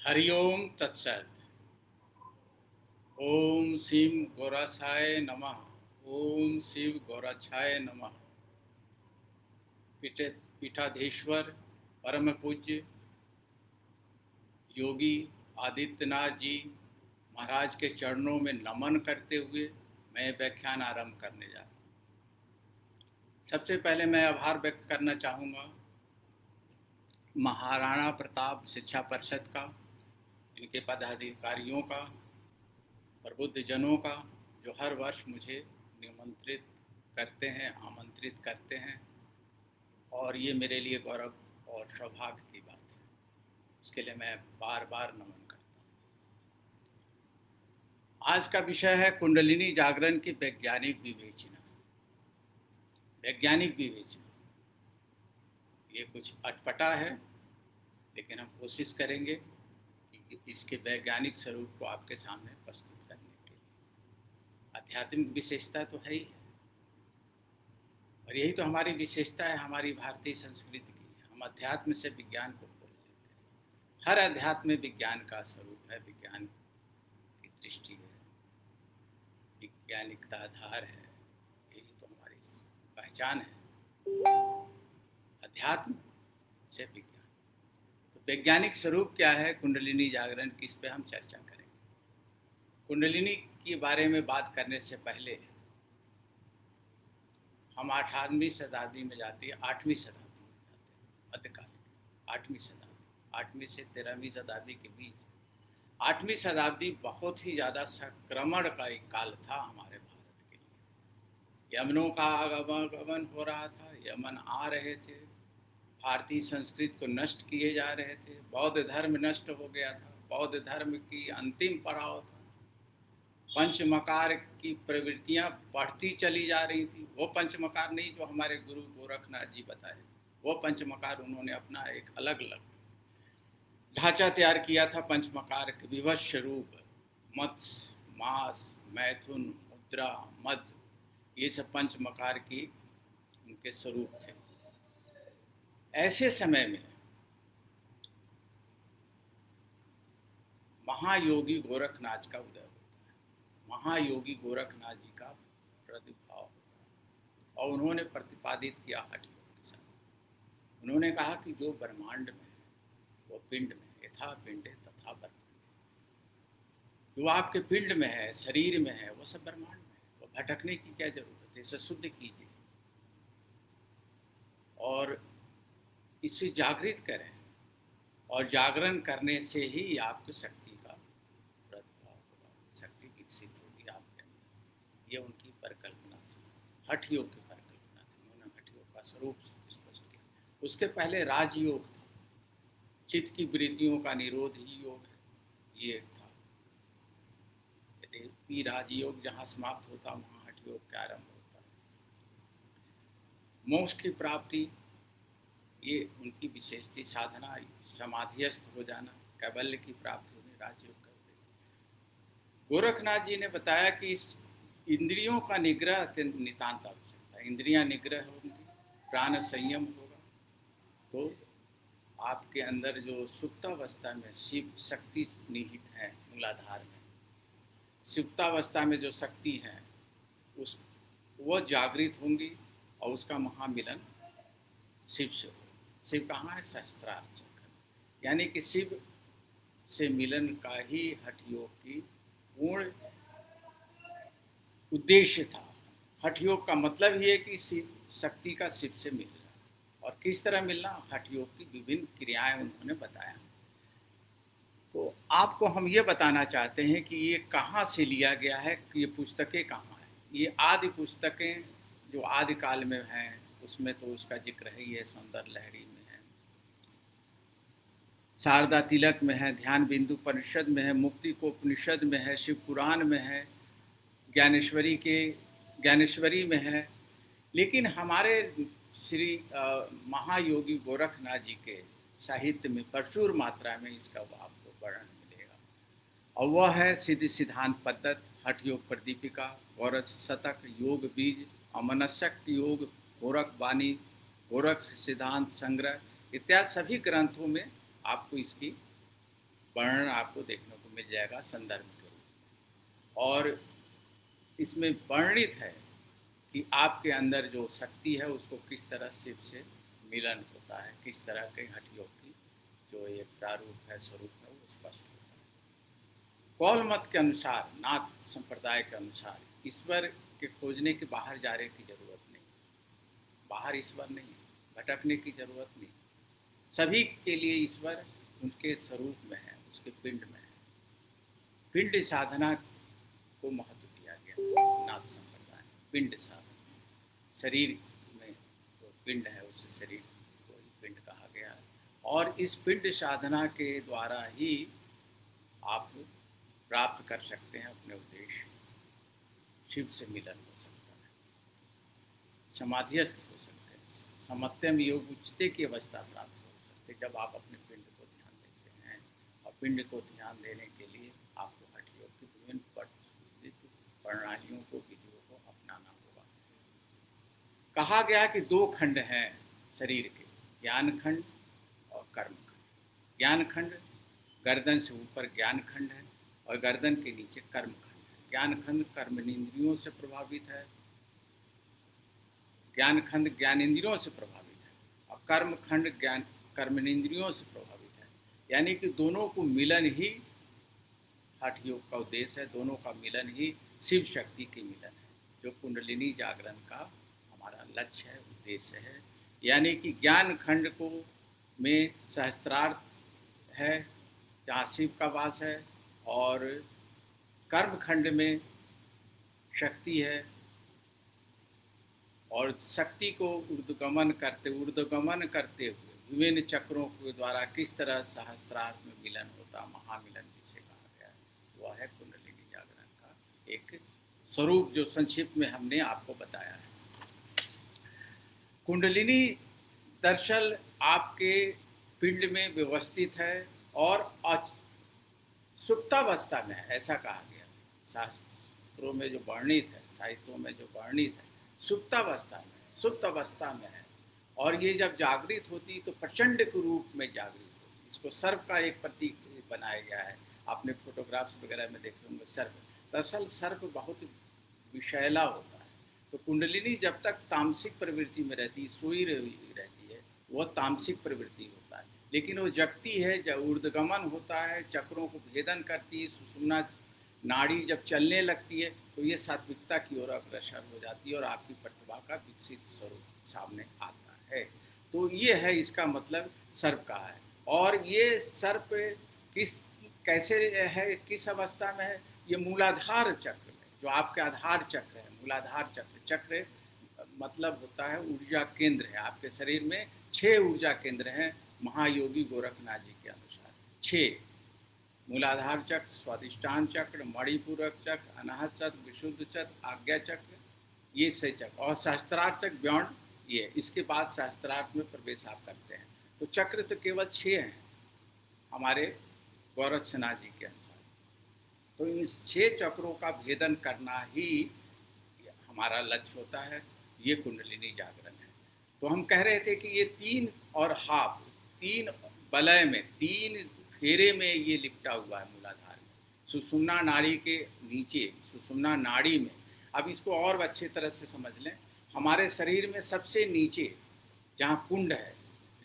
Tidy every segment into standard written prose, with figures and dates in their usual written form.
हरि ओम तत्सत। ओम शिव गौरासाय नमः। ओम शिव गौराछाय नमः। पीठाधीश्वर परम पूज्य योगी आदित्यनाथ जी महाराज के चरणों में नमन करते हुए मैं व्याख्यान आरंभ करने जा रहा हूँ। सबसे पहले मैं आभार व्यक्त करना चाहूँगा महाराणा प्रताप शिक्षा परिषद का, इनके पदाधिकारियों का, प्रबुद्धजनों का, जो हर वर्ष मुझे निमंत्रित करते हैं, आमंत्रित करते हैं, और ये मेरे लिए गौरव और सौभाग्य की बात है। इसके लिए मैं बार बार नमन करता हूँ। आज का विषय है कुंडलिनी जागरण की वैज्ञानिक विवेचना। वैज्ञानिक विवेचना ये कुछ अटपटा है, लेकिन हम कोशिश करेंगे कि इसके वैज्ञानिक स्वरूप को आपके सामने प्रस्तुत करने के लिए। आध्यात्मिक विशेषता तो है ही है, और यही तो हमारी विशेषता है हमारी भारतीय संस्कृति की। हम अध्यात्म से विज्ञान को खोज लेते हैं। हर अध्यात्म में विज्ञान का स्वरूप है, विज्ञान की दृष्टि है, वैज्ञानिक का आधार है। यही तो हमारी पहचान है, अध्यात्म से विज्ञान। तो वैज्ञानिक स्वरूप क्या है कुंडलिनी जागरण की, इस पे हम चर्चा करेंगे। कुंडलिनी के बारे में बात करने से पहले हम 8वीं शताब्दी में जाते हैं, 8वीं शताब्दी में जाते हैं, मध्यकाल 8वीं शताब्दी, 8वीं से 13वीं शताब्दी के बीच। 8वीं शताब्दी बहुत ही ज़्यादा संक्रमण का एक काल था हमारे भारत के लिए। यमनों का आगमन हो रहा था, यमन आ रहे थे, भारतीय संस्कृति को नष्ट किए जा रहे थे, बौद्ध धर्म नष्ट हो गया था, बौद्ध धर्म की अंतिम पड़ाव था। पंचमकार की प्रवृत्तियां बढ़ती चली जा रही थी। वो पंचमकार नहीं जो हमारे गुरु गोरखनाथ जी बताए, वो पंचमकार उन्होंने अपना एक अलग अलग ढांचा तैयार किया था। पंचमकार के विवश रूप मत्स्य, मांस, मैथुन, मुद्रा, मद, ये सब पंचमकार की उनके स्वरूप थे। ऐसे समय में महायोगी गोरखनाथ का उदय होता है। महायोगी गोरखनाथ जी का प्रादुर्भाव होता है, और उन्होंने प्रतिपादित किया हठ योग के साथ। उन्होंने कहा कि जो ब्रह्मांड में है वो पिंड में, यथा पिंडे तथा ब्रह्मांड, जो आपके पिंड में है, शरीर में है, वो सब ब्रह्मांड में है। तो भटकने की क्या जरूरत है, इसे शुद्ध कीजिए और इसे जागृत करें, और जागरण करने से ही आपकी शक्ति का प्रादुर्भाव होगा, शक्ति विकसित होगी आपके अंदर। ये उनकी परिकल्पना थी, हठ योग की परिकल्पना थी। उन्होंने हठ योग का स्वरूप स्पष्ट किया। उसके पहले राजयोग था, चित्त की वृत्तियों का निरोध ही योग, ये एक था। यदि राजयोग जहाँ समाप्त होता वहाँ हठ योग का आरंभ होता है। मोक्ष की प्राप्ति ये उनकी विशेष थी, साधना, समाधिस्थ हो जाना, कैवल्य की प्राप्ति होने, राजयोग कर दे। गोरखनाथ जी ने बताया कि इस इंद्रियों का निग्रह अत्यंत नितांत आवश्यक है। इंद्रियां निग्रह होंगी, प्राण संयम होगा, तो आपके अंदर जो सुप्तावस्था में शिव शक्ति निहित है, मूलाधार में सुप्तावस्था में जो शक्ति है उस वो जागृत होंगी, और उसका महामिलन शिव से होगा। शिव कहाँ है, सहस्त्रार्थ चक्र। यानी कि शिव से मिलन का ही हठ योग की पूर्ण उद्देश्य था। हठ योग का मतलब ही है कि शिव शक्ति का शिव से मिलना, और किस तरह मिलना, हठ योग की विभिन्न क्रियाएं उन्होंने बताया। तो आपको हम ये बताना चाहते हैं कि ये कहाँ से लिया गया है, ये पुस्तकें कहाँ हैं। ये आदि पुस्तकें जो आदि काल में हैं, उसमें तो उसका जिक्र है ही है, सौंदर्य लहरी में है, शारदा तिलक में है, ध्यान बिंदु परिषद में है, मुक्ति को उपनिषद में है, शिव पुराण में है, ज्ञानेश्वरी में है। लेकिन हमारे श्री महायोगी गोरखनाथ जी के साहित्य में प्रचुर मात्रा में इसका आपको वर्णन मिलेगा, और वह है सिद्ध सिद्धांत पद्धत, हठ योग प्रदीपिका, गौरख शतक, योग बीज, अमनस्क योग, गोरख वाणी, गोरख सिद्धांत संग्रह इत्यादि सभी ग्रंथों में आपको इसकी वर्णन आपको देखने को मिल जाएगा संदर्भ के रूप में। और इसमें वर्णित है कि आपके अंदर जो शक्ति है उसको किस तरह शिव से मिलन होता है, किस तरह के हठयोग की जो ये प्रारूप है, स्वरूप है, वो स्पष्ट होता है। कौल मत के अनुसार, नाथ संप्रदाय के अनुसार ईश्वर के खोजने के बाहर जाने की जरूरत नहीं, बाहर ईश्वर नहीं, भटकने की जरूरत नहीं। सभी के लिए ईश्वर उनके स्वरूप में है, उसके पिंड में है। पिंड साधना को महत्व दिया गया नाथ संप्रदाय में। पिंड साधना, शरीर में जो पिंड है उससे शरीर को ही पिंड कहा गया है। और इस पिंड साधना के द्वारा ही आप प्राप्त कर सकते हैं अपने उद्देश्य। शिव से मिलन हो सकता है, समाधिस्थ हो सकते हैं, समत्यम योग उच्चते की अवस्था प्राप्त हो सकती है जब आप अपने पिंड को ध्यान देते हैं। और पिंड को ध्यान देने के लिए आपको हठ योग की विभिन्न प्रणालियों को, विधियों को अपनाना होगा। कहा गया कि दो खंड हैं शरीर के, ज्ञान खंड और कर्म खंड। ज्ञान खंड गर्दन से ऊपर ज्ञान खंड है और गर्दन के नीचे कर्म खंड है। ज्ञान खंड कर्मेंद्रियों से प्रभावित है, ज्ञान खंड ज्ञानेंद्रियों से प्रभावित है, और कर्म खंड ज्ञान कर्मेंद्रियों से प्रभावित है। यानी कि दोनों को मिलन ही हठ योग का उद्देश्य है, दोनों का मिलन ही शिव शक्ति की मिलन है, जो कुंडलिनी जागरण का हमारा लक्ष्य है, उद्देश्य है। यानी कि ज्ञान खंड को में सहस्त्रार्थ है जहाँ शिव का वास है, और कर्म खंड में शक्ति है। और शक्ति को ऊर्ध्वगमन करते हुए विभिन्न चक्रों के द्वारा किस तरह सहस्त्रार्थ में मिलन होता, महामिलन जिसे कहा गया है, वह है कुंडलिनी जागरण का एक स्वरूप, जो संक्षिप्त में हमने आपको बताया है। कुंडलिनी दरअसल आपके पिंड में व्यवस्थित है और सुप्तावस्था में है, ऐसा कहा गया शास्त्रों में जो वर्णित है, साहित्यों में जो वर्णित है, सुप्तावस्था में, सुप्त अवस्था में है। और ये जब जागृत होती तो प्रचंड के रूप में जागृत होती। इसको सर्प का एक प्रतीक बनाया गया है, आपने फोटोग्राफ्स वगैरह में देखे होंगे सर्प। दरअसल सर्प बहुत विषैला होता है। तो कुंडलिनी जब तक तामसिक प्रवृत्ति में रहती, सोई रहती है, वह तामसिक प्रवृत्ति होता है। लेकिन वो जगती है, जब ऊर्ध्वगमन होता है, चक्रों को भेदन करती है, सुषुम्ना नाड़ी जब चलने लगती है तो ये सात्विकता की ओर अग्रसर हो जाती है और आपकी प्रतिभा का विकसित स्वरूप सामने आता है। तो ये है इसका मतलब सर्प का है। और ये सर्प कैसे है, किस अवस्था में है? ये मूलाधार चक्र में, जो आपके आधार चक्र है, मूलाधार चक्र। चक्र मतलब होता है ऊर्जा केंद्र है। आपके शरीर में 6 ऊर्जा केंद्र हैं महायोगी गोरखनाथ जी के अनुसार। 6: मूलाधार चक्र, स्वादिष्ठान चक्र, मणिपूरक चक्र, अनाहत चक्र, विशुद्ध चक्र, आज्ञा चक्र, ये 6 चक्र। और सहस्त्रार्थ चक्र बियॉन्ड ये, इसके बाद सहस्त्रार्थ में प्रवेश आप करते हैं। तो चक्र तो केवल 6 हैं हमारे गोरक्षनाथ जी के अनुसार। तो इन 6 चक्रों का भेदन करना ही हमारा लक्ष्य होता है। ये कुंडलिनी जागरण है। तो हम कह रहे थे कि ये 3 और हाफ, 3 वलय में, 3 फेरे में ये लिपटा हुआ है मूलाधार में, सुषुम्ना नाड़ी के नीचे, सुषुम्ना नाड़ी में। अब इसको और अच्छे तरह से समझ लें, हमारे शरीर में सबसे नीचे जहाँ कुंड है,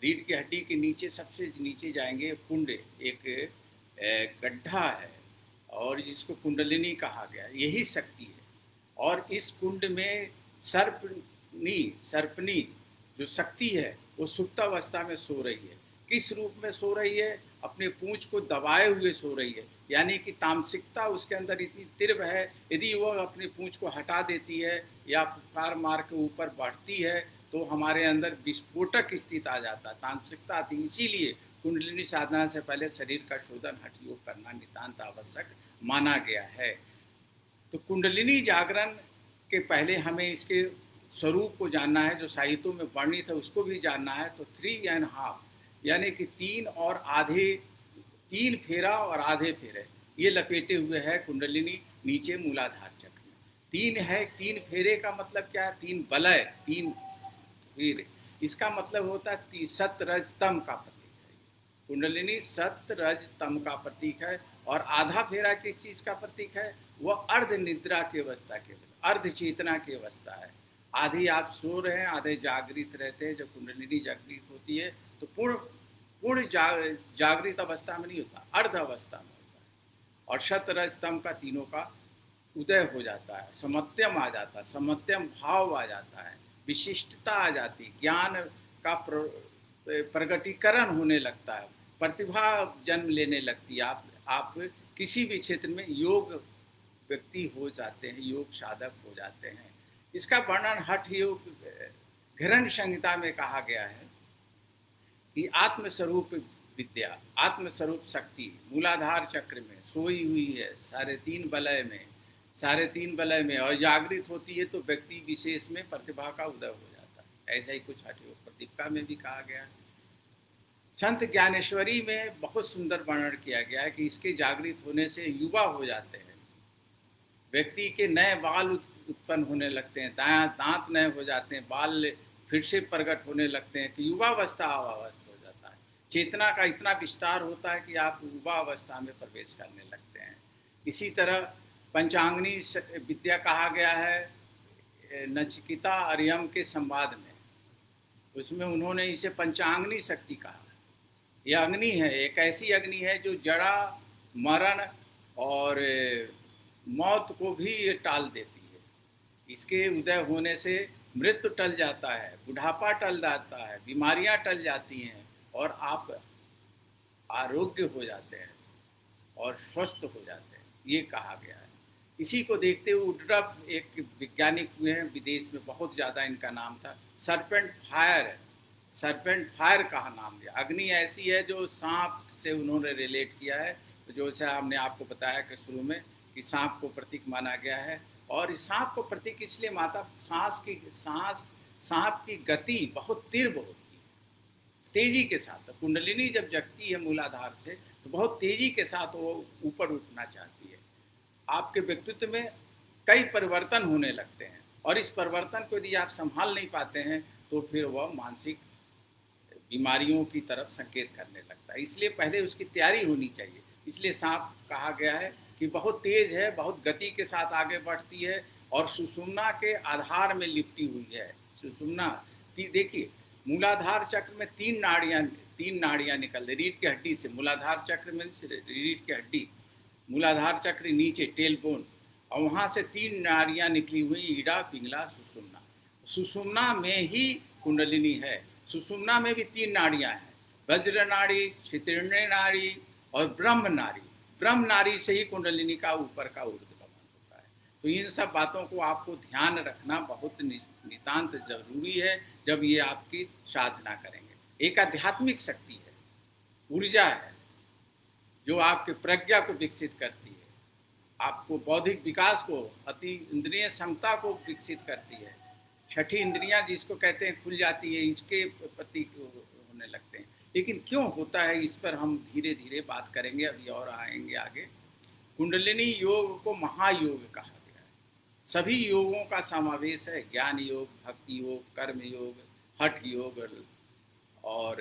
रीढ़ की हड्डी के नीचे सबसे नीचे जाएंगे, कुंड एक गड्ढा है और जिसको कुंडलिनी कहा गया, यही शक्ति है। और इस कुंड में सर्पनी जो शक्ति है वो सुप्तावस्था में सो रही है। किस रूप में सो रही है? अपने पूंछ को दबाए हुए सो रही है। यानी कि तामसिकता उसके अंदर इतनी तीव्र है, यदि वह अपनी पूंछ को हटा देती है या फुफकार मार के ऊपर बढ़ती है तो हमारे अंदर विस्फोटक स्थिति आ जाता है, तामसिकता आती। इसीलिए कुंडलिनी साधना से पहले शरीर का शोधन, हठ योग करना नितांत आवश्यक माना गया है। तो कुंडलिनी जागरण के पहले हमें इसके स्वरूप को जानना है, जो साहित्यों में वर्णित है उसको भी जानना है। तो 3.5 यानी कि 3 और आधे, 3 फेरा और आधे फेरे ये लपेटे हुए है कुंडलिनी नीचे मूलाधार चक्र में। 3 है, 3 फेरे का मतलब क्या है? 3 वलय, 3 फेरे। इसका मतलब होता है सत रज तम का प्रतीक है। कुंडलिनी सत्य रज तम का प्रतीक है। और आधा फेरा किस चीज का प्रतीक है? वह अर्ध निद्रा की अवस्था के, अर्ध चेतना की अवस्था है। आधी आप सो रहे हैं, आधे जागृत रहते हैं। जब कुंडलिनी जागृत होती है तो पूर्ण पूर्ण जागृत अवस्था में नहीं होता, अर्ध अवस्था में होता है। और शत रज तम का तीनों का उदय हो जाता है, समत्यम आ जाता है, समत्यम भाव आ जाता है, विशिष्टता आ जाती, ज्ञान का प्रगटीकरण होने लगता है, प्रतिभा जन्म लेने लगती है। आप किसी भी क्षेत्र में योग व्यक्ति हो जाते हैं, योग साधक हो जाते हैं। इसका वर्णन हठ योग घृण संहिता में कहा गया है कि आत्मस्वरूप विद्या, आत्मस्वरूप शक्ति मूलाधार चक्र में सोई हुई है, साढ़े तीन वलय में और जागृत होती है तो व्यक्ति विशेष में प्रतिभा का उदय हो जाता है। ऐसा ही कुछ हठ योग प्रतिपदा में भी कहा गया है। संत ज्ञानेश्वरी में बहुत सुंदर वर्णन किया गया है कि इसके जागृत होने से युवा हो जाते हैं, व्यक्ति के नए बाल उत्पन्न होने लगते हैं, दांत नए हो जाते हैं, बाल फिर से प्रकट होने लगते हैं कि युवावस्था अवस्था हो जाता है। चेतना का इतना विस्तार होता है कि आप युवा अवस्था में प्रवेश करने लगते हैं। इसी तरह पंचांगनी विद्या कहा गया है नचिकेता और यम के संवाद में, उसमें उन्होंने इसे पंचांगनी शक्ति कहा। यह अग्नि है, एक ऐसी अग्नि है जो जड़ा, मरण और मौत को भी ये टाल देती है। इसके उदय होने से मृत्यु टल जाता है, बुढ़ापा टल जाता है, बीमारियां टल जाती हैं और आप आरोग्य हो जाते हैं और स्वस्थ हो जाते हैं, ये कहा गया है। इसी को देखते हुए वुडरफ एक वैज्ञानिक हुए हैं विदेश में, बहुत ज़्यादा इनका नाम था, सरपेंट फायर का नाम दिया। अग्नि ऐसी है जो सांप से उन्होंने रिलेट किया है, तो जैसा हमने आपको बताया कि शुरू में कि सांप को प्रतीक माना गया है। और इस सांप को प्रतीक इसलिए माता, सांप की गति बहुत तीव्र होती है, तेजी के साथ। तो कुंडलिनी जब जगती है मूलाधार से तो बहुत तेजी के साथ वो ऊपर उठना चाहती है। आपके व्यक्तित्व में कई परिवर्तन होने लगते हैं और इस परिवर्तन को यदि आप संभाल नहीं पाते हैं तो फिर वह मानसिक बीमारियों की तरफ संकेत करने लगता है। इसलिए पहले उसकी तैयारी होनी चाहिए। इसलिए सांप कहा गया है कि बहुत तेज है, बहुत गति के साथ आगे बढ़ती है और सुषुम्ना के आधार में लिपटी हुई है। सुषुम्ना देखिए, मूलाधार चक्र में तीन नाड़ियां निकल रही रीढ़ की हड्डी से। मूलाधार चक्र में रीढ़ की हड्डी, मूलाधार चक्र नीचे टेल बोन, और वहाँ से तीन नाड़ियां निकली हुई, ईड़ा, पिंगला, सुषुम्ना। सुषुम्ना में ही कुंडलिनी है। सुषुम्ना में भी तीन नाड़ियां हैं, वज्र नाड़ी, क्षितिर्ण्य नाड़ी और ब्रह्म नाड़ी। ब्रह्म नाड़ी से ही कुंडलिनी का ऊपर का ऊर्ध्वगमन होता है। तो इन सब बातों को आपको ध्यान रखना बहुत नितांत जरूरी है जब ये आपकी साधना करेंगे। एक आध्यात्मिक शक्ति है, ऊर्जा है जो आपके प्रज्ञा को विकसित करती है, आपको बौद्धिक विकास को, अति इंद्रिय क्षमता को विकसित करती है। छठी इंद्रियां जिसको कहते हैं खुल जाती है, इसके प्रतीक होने लगते हैं। लेकिन क्यों होता है इस पर हम धीरे धीरे बात करेंगे, अभी और आएंगे आगे। कुंडलिनी योग को महायोग कहा गया है। सभी योगों का समावेश है, ज्ञान योग, भक्ति योग, कर्म योग, हठ योग और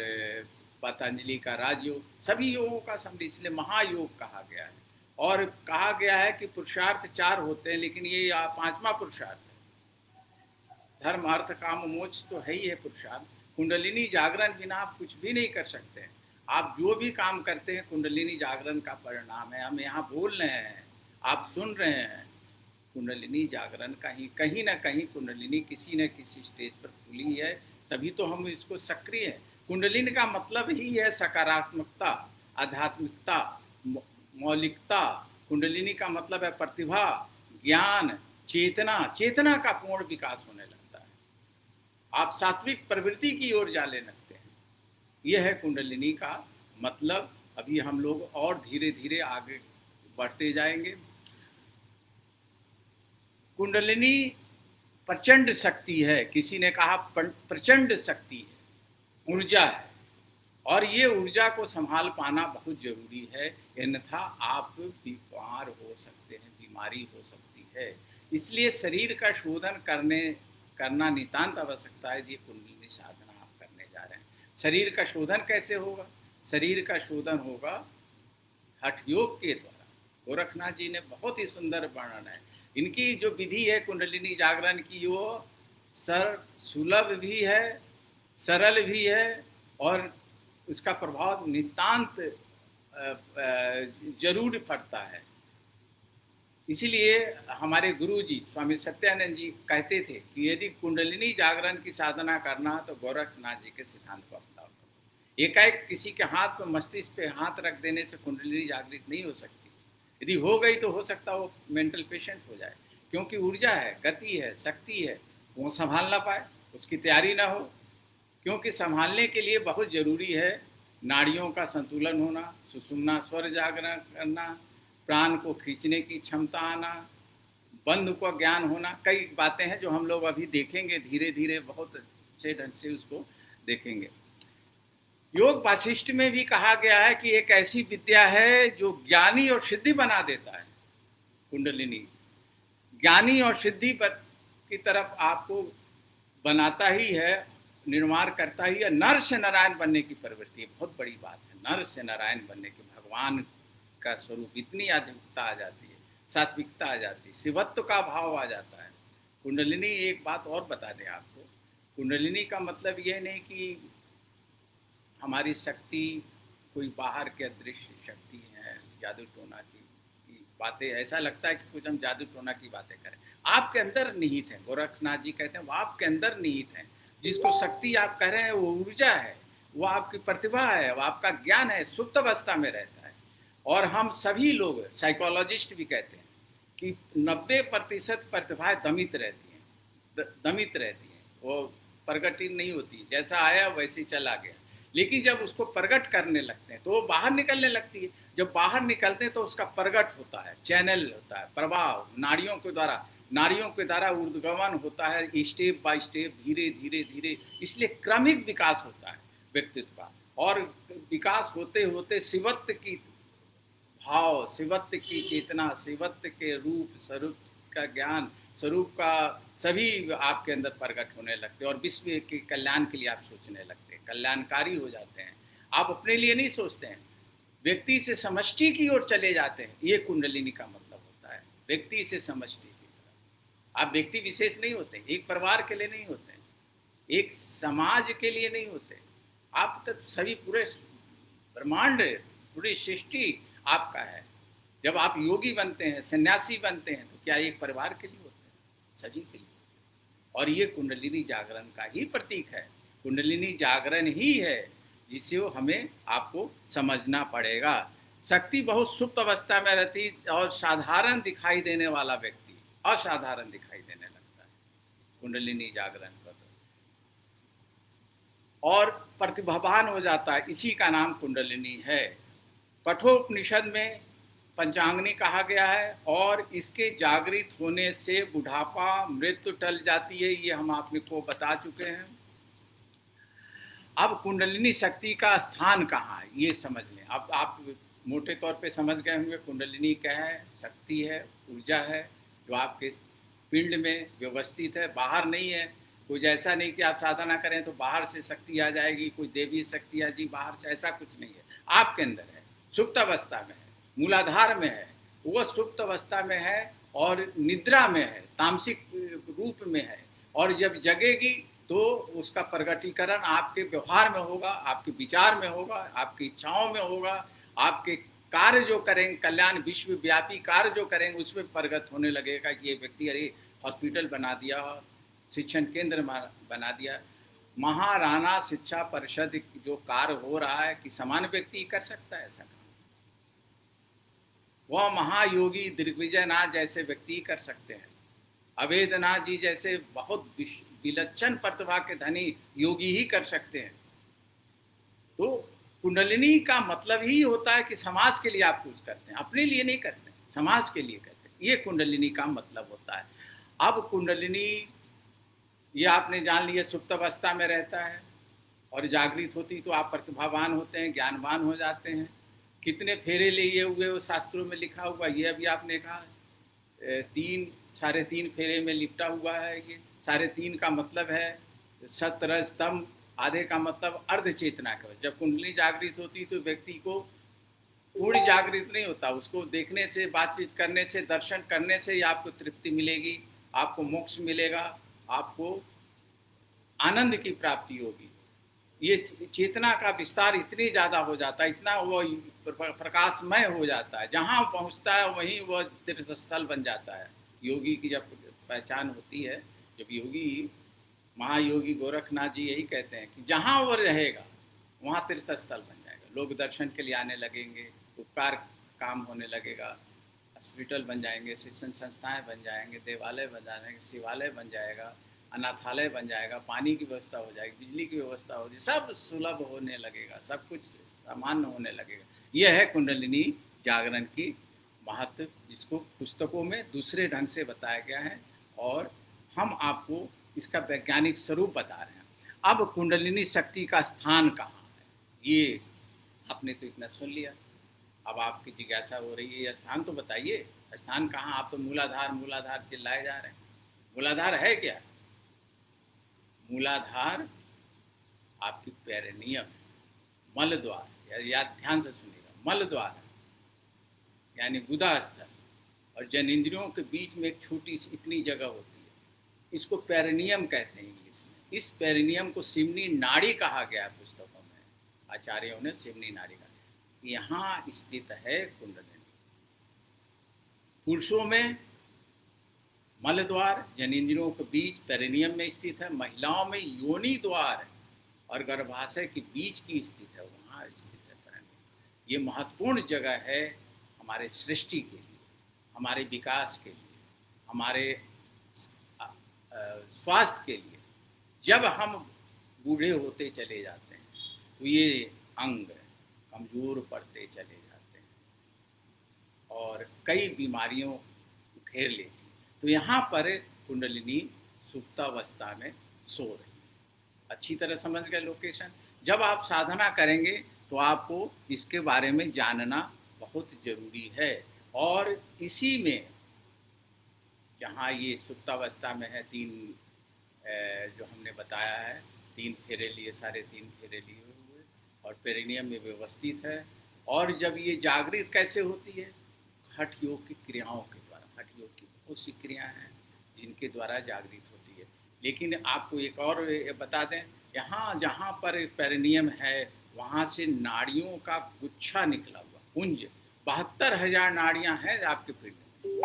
पतंजलि का राजयोग, सभी योगों का सम्मिलित, इसलिए महायोग कहा गया है। और कहा गया है कि पुरुषार्थ 4 होते हैं, लेकिन ये 5वां पुरुषार्थ है। धर्म अर्थ काम मोक्ष तो है ही है पुरुषार्थ। कुंडलिनी जागरण बिना आप कुछ भी नहीं कर सकते हैं। आप जो भी काम करते हैं कुंडलिनी जागरण का परिणाम है। हम यहाँ बोल रहे हैं, आप सुन रहे हैं, कुंडलिनी जागरण का ही कहीं ना कहीं कुंडलिनी किसी न किसी स्टेज पर खुली है, तभी तो हम इसको सक्रिय है। कुंडलिनी का मतलब ही है सकारात्मकता, आध्यात्मिकता, मौलिकता। कुंडलिनी का मतलब है प्रतिभा, ज्ञान, चेतना का पूर्ण विकास होने लगता है। आप सात्विक प्रवृत्ति की ओर जाने लगते हैं। यह है कुंडलिनी का मतलब। अभी हम लोग और धीरे धीरे आगे बढ़ते जाएंगे। कुंडलिनी प्रचंड शक्ति है, किसी ने कहा प्रचंड शक्ति है, ऊर्जा है, और ये ऊर्जा को संभाल पाना बहुत जरूरी है, अन्यथा आप बीमार हो सकते हैं, बीमारी हो सकती है। इसलिए शरीर का शोधन करना नितांत आवश्यकता है। ये कुंडलिनी साधना आप करने जा रहे हैं। शरीर का शोधन कैसे होगा? शरीर का शोधन होगा हठ योग के द्वारा। गोरखनाथ जी ने बहुत ही सुंदर वर्णन है। इनकी जो विधि है कुंडलिनी जागरण की, वो सुलभ भी है, सरल भी है, और उसका प्रभाव नितांत जरूर पड़ता है। इसीलिए हमारे गुरु जी स्वामी सत्यानंद जी कहते थे कि यदि कुंडलिनी जागरण की साधना करना तो गोरखनाथ जी के सिद्धांत को अपनाओ। एकाएक किसी के हाथ में मस्तिष्क पे हाथ रख देने से कुंडलिनी जागृत नहीं हो सकती। यदि हो गई तो हो सकता वो मेंटल पेशेंट हो जाए, क्योंकि ऊर्जा है, गति है, शक्ति है, वो संभाल ना पाए, उसकी तैयारी ना हो। क्योंकि संभालने के लिए बहुत ज़रूरी है नाड़ियों का संतुलन होना, सुषुम्ना स्वर जागरण करना, प्राण को खींचने की क्षमता आना, बंध का ज्ञान होना। कई बातें हैं जो हम लोग अभी देखेंगे, धीरे धीरे बहुत अच्छे ढंग से उसको देखेंगे। योग वासिष्ठ में भी कहा गया है कि एक ऐसी विद्या है जो ज्ञानी और सिद्धि बना देता है। कुंडलिनी ज्ञानी और सिद्धि पर की तरफ आपको बनाता ही है, निर्माण करता ही है। नर से नारायण बनने की प्रवृत्ति है, बहुत बड़ी बात है। नर से नारायण बनने की, भगवान का स्वरूप इतनी आध्यात्मिकता आ जाती है, सात्विकता आ जाती है, शिवत्व का भाव आ जाता है। कुंडलिनी, एक बात और बता दें आपको, कुंडलिनी का मतलब यह नहीं कि हमारी शक्ति कोई बाहर के अदृश्य शक्ति है, जादू टोना की बातें। ऐसा लगता है कि कुछ हम जादू टोना की बातें करें, आपके अंदर निहित है। गोरखनाथ जी कहते हैं वो आपके अंदर निहित है। जिसको शक्ति आप कह रहे हैं वो ऊर्जा है, वो आपकी प्रतिभा है, वो आपका ज्ञान है, सुप्त अवस्था में रहता है। और हम सभी लोग, साइकोलॉजिस्ट भी कहते हैं कि 90% प्रतिभाएं दमित रहती हैं, दमित रहती हैं, वो प्रगति नहीं होती। जैसा आया वैसे ही चला गया। लेकिन जब उसको प्रकट करने लगते हैं तो वो बाहर निकलने लगती है। जब बाहर निकलते हैं तो उसका प्रकट होता है, चैनल होता है, प्रभाव नाड़ियों के द्वारा ऊर्ध्वगमन होता है, स्टेप बाय स्टेप, धीरे धीरे धीरे। इसलिए क्रमिक विकास होता है व्यक्तित्व का। और विकास होते होते शिवत्व की भाव, शिवत्व की चेतना, शिवत्व के रूप स्वरूप का ज्ञान, स्वरूप का सभी आपके अंदर प्रकट होने लगते हैं। और विश्व के कल्याण के लिए आप सोचने लगते हैं, कल्याणकारी हो जाते हैं। आप अपने लिए नहीं सोचते हैं, व्यक्ति से समष्टि की ओर चले जाते हैं। ये कुंडलिनी का मतलब होता है, व्यक्ति से समष्टि की तरफ। आप व्यक्ति विशेष नहीं होते, एक परिवार के लिए नहीं होते, एक समाज के लिए नहीं होते, आप तो सभी पूरे ब्रह्मांड, पूरी सृष्टि आपका है। जब आप योगी बनते हैं, सन्यासी बनते हैं, तो क्या एक परिवार के लिए होते हैं? सभी के लिए। और ये कुंडलिनी जागरण का ही प्रतीक है। कुंडलिनी जागरण ही है जिसे हमें आपको समझना पड़ेगा। शक्ति बहुत सुप्त अवस्था में रहती और साधारण दिखाई देने वाला व्यक्ति असाधारण दिखाई देने लगता है कुंडलिनी जागरण पर, और प्रतिभावान हो जाता है। इसी का नाम कुंडलिनी है। कठोपनिषद में पंचांगनी कहा गया है, और इसके जागृत होने से बुढ़ापा, मृत्यु टल जाती है। ये हम आपको बता चुके हैं। अब कुंडलिनी शक्ति का स्थान कहाँ है ये समझ लें। अब आप मोटे तौर पे समझ गए होंगे कुंडलिनी क्या है। शक्ति है, ऊर्जा है, जो आपके पिंड में व्यवस्थित है, बाहर नहीं है। कुछ ऐसा नहीं कि आप साधना करें तो बाहर से शक्ति आ जाएगी, कोई देवी शक्ति आ जी बाहर से, ऐसा कुछ नहीं है। आपके अंदर है, सुप्त अवस्था में है, मूलाधार में है। वो सुप्त अवस्था में है और निद्रा में है, तामसिक रूप में है। और जब जगेगी तो उसका प्रगटीकरण आपके व्यवहार में होगा, आपके विचार में होगा, आपकी इच्छाओं में होगा, आपके कार्य जो करेंगे, कल्याण विश्वव्यापी कार्य जो करेंगे, उसमें प्रगट होने लगेगा कि ये व्यक्ति अरे हॉस्पिटल बना दिया, शिक्षण केंद्र बना दिया। महाराणा शिक्षा परिषद जो कार्य हो रहा है कि समान व्यक्ति कर सकता है ऐसा काम, वह महायोगी दिग्विजयनाथ जैसे व्यक्ति कर सकते हैं। अवेद्यनाथ जी जैसे बहुत विलक्षण प्रतिभा के धनी योगी ही कर सकते हैं। तो कुंडलिनी का मतलब ही होता है कि समाज के लिए आप कुछ करते हैं, अपने लिए नहीं करते, समाज के लिए करते हैं। ये कुंडलिनी का मतलब होता है। अब कुंडलिनी ये आपने जान लिया सुप्त अवस्था में रहता है, और जागृत होती तो आप प्रतिभावान होते हैं, ज्ञानवान हो जाते हैं। कितने फेरे लिए हुए वो शास्त्रों में लिखा हुआ, ये अभी आपने कहा 3-3.5 फेरे में लिपटा हुआ है। ये 3.5 का मतलब है सत रज तम आधे का मतलब अर्ध चेतना का। जब कुंडली जागृत होती तो व्यक्ति को पूर्ण जागृत नहीं होता, उसको देखने से, बातचीत करने से, दर्शन करने से ही आपको तृप्ति मिलेगी, आपको मोक्ष मिलेगा, आपको आनंद की प्राप्ति होगी। ये चेतना का विस्तार इतनी ज़्यादा हो जाता है, इतना वो प्रकाशमय हो जाता है, जहाँ पहुँचता है वहीं वह तीर्थ स्थल बन जाता है। योगी की जब पहचान होती है, जब योगी, महायोगी गोरखनाथ जी यही कहते हैं कि जहाँ वो रहेगा वहाँ तीर्थ स्थल बन जाएगा। लोग दर्शन के लिए आने लगेंगे, उपकार काम होने लगेगा, हॉस्पिटल बन जाएंगे, शिक्षण संस्थाएं बन जाएंगे, देवालय बन जाएंगे, शिवालय बन जाएगा, अनाथालय बन जाएगा, पानी की व्यवस्था हो जाएगी, बिजली की व्यवस्था हो जाएगी, सब सुलभ होने लगेगा, सब कुछ सामान्य होने लगेगा। यह है कुंडलिनी जागरण की महत्व, जिसको पुस्तकों में दूसरे ढंग से बताया गया है और हम आपको इसका वैज्ञानिक स्वरूप बता रहे हैं। अब कुंडलिनी शक्ति का स्थान कहाँ है, ये आपने तो इतना सुन लिया। अब आपकी जिज्ञासा हो रही है, ये स्थान तो बताइए, स्थान कहाँ? आप तो मूलाधार मूलाधार चिल्लाए जा रहे हैं। मूलाधार है क्या? मूलाधार आपकी पेरिनियम है, मल द्वार, या ध्यान से सुनिएगा, मल द्वार यानी गुदा स्थल और जनेंद्रियों के बीच में एक छोटी सी इतनी जगह होती है, इसको पेरिनियम कहते हैं इंग्लिश में। इस पेरिनियम को सिमनी नाड़ी कहा गया है पुस्तकों में, आचार्यों ने सिमनी नाड़ी कहा। यहाँ स्थित है कुंडलिनी। पुरुषों में मल द्वार जनेंद्रियों के बीच पेरिनियम में स्थित है, महिलाओं में योनि द्वार और गर्भाशय के बीच की स्थित है, वहाँ स्थित है पेरिनियम। ये महत्वपूर्ण जगह है हमारे सृष्टि के लिए, हमारे विकास के लिए, हमारे स्वास्थ्य के लिए। जब हम बूढ़े होते चले जाते हैं तो ये अंग कमज़ोर पड़ते चले जाते हैं और कई बीमारियों घेर लेती हैं। तो यहाँ पर कुंडलिनी सुप्तावस्था में सो रही है। अच्छी तरह समझ गए लोकेशन। जब आप साधना करेंगे तो आपको इसके बारे में जानना बहुत ज़रूरी है। और इसी में जहाँ ये सुप्तावस्था में है, तीन जो हमने बताया है, 3 फेरे लिए, साढ़े 3 फेरे लिए हुए और पेरिनियम में व्यवस्थित है। और जब ये जागृत कैसे होती है? हठ योग की क्रियाओं के द्वारा। हठ योग की बहुत सी क्रियाएँ हैं जिनके द्वारा जागृत होती है। लेकिन आपको एक और बता दें, यहाँ जहाँ पर पेरिनियम है वहाँ से नाड़ियों का गुच्छा निकला हुआ, पुंज, 72,000 नाड़ियाँ हैं आपके पेट में।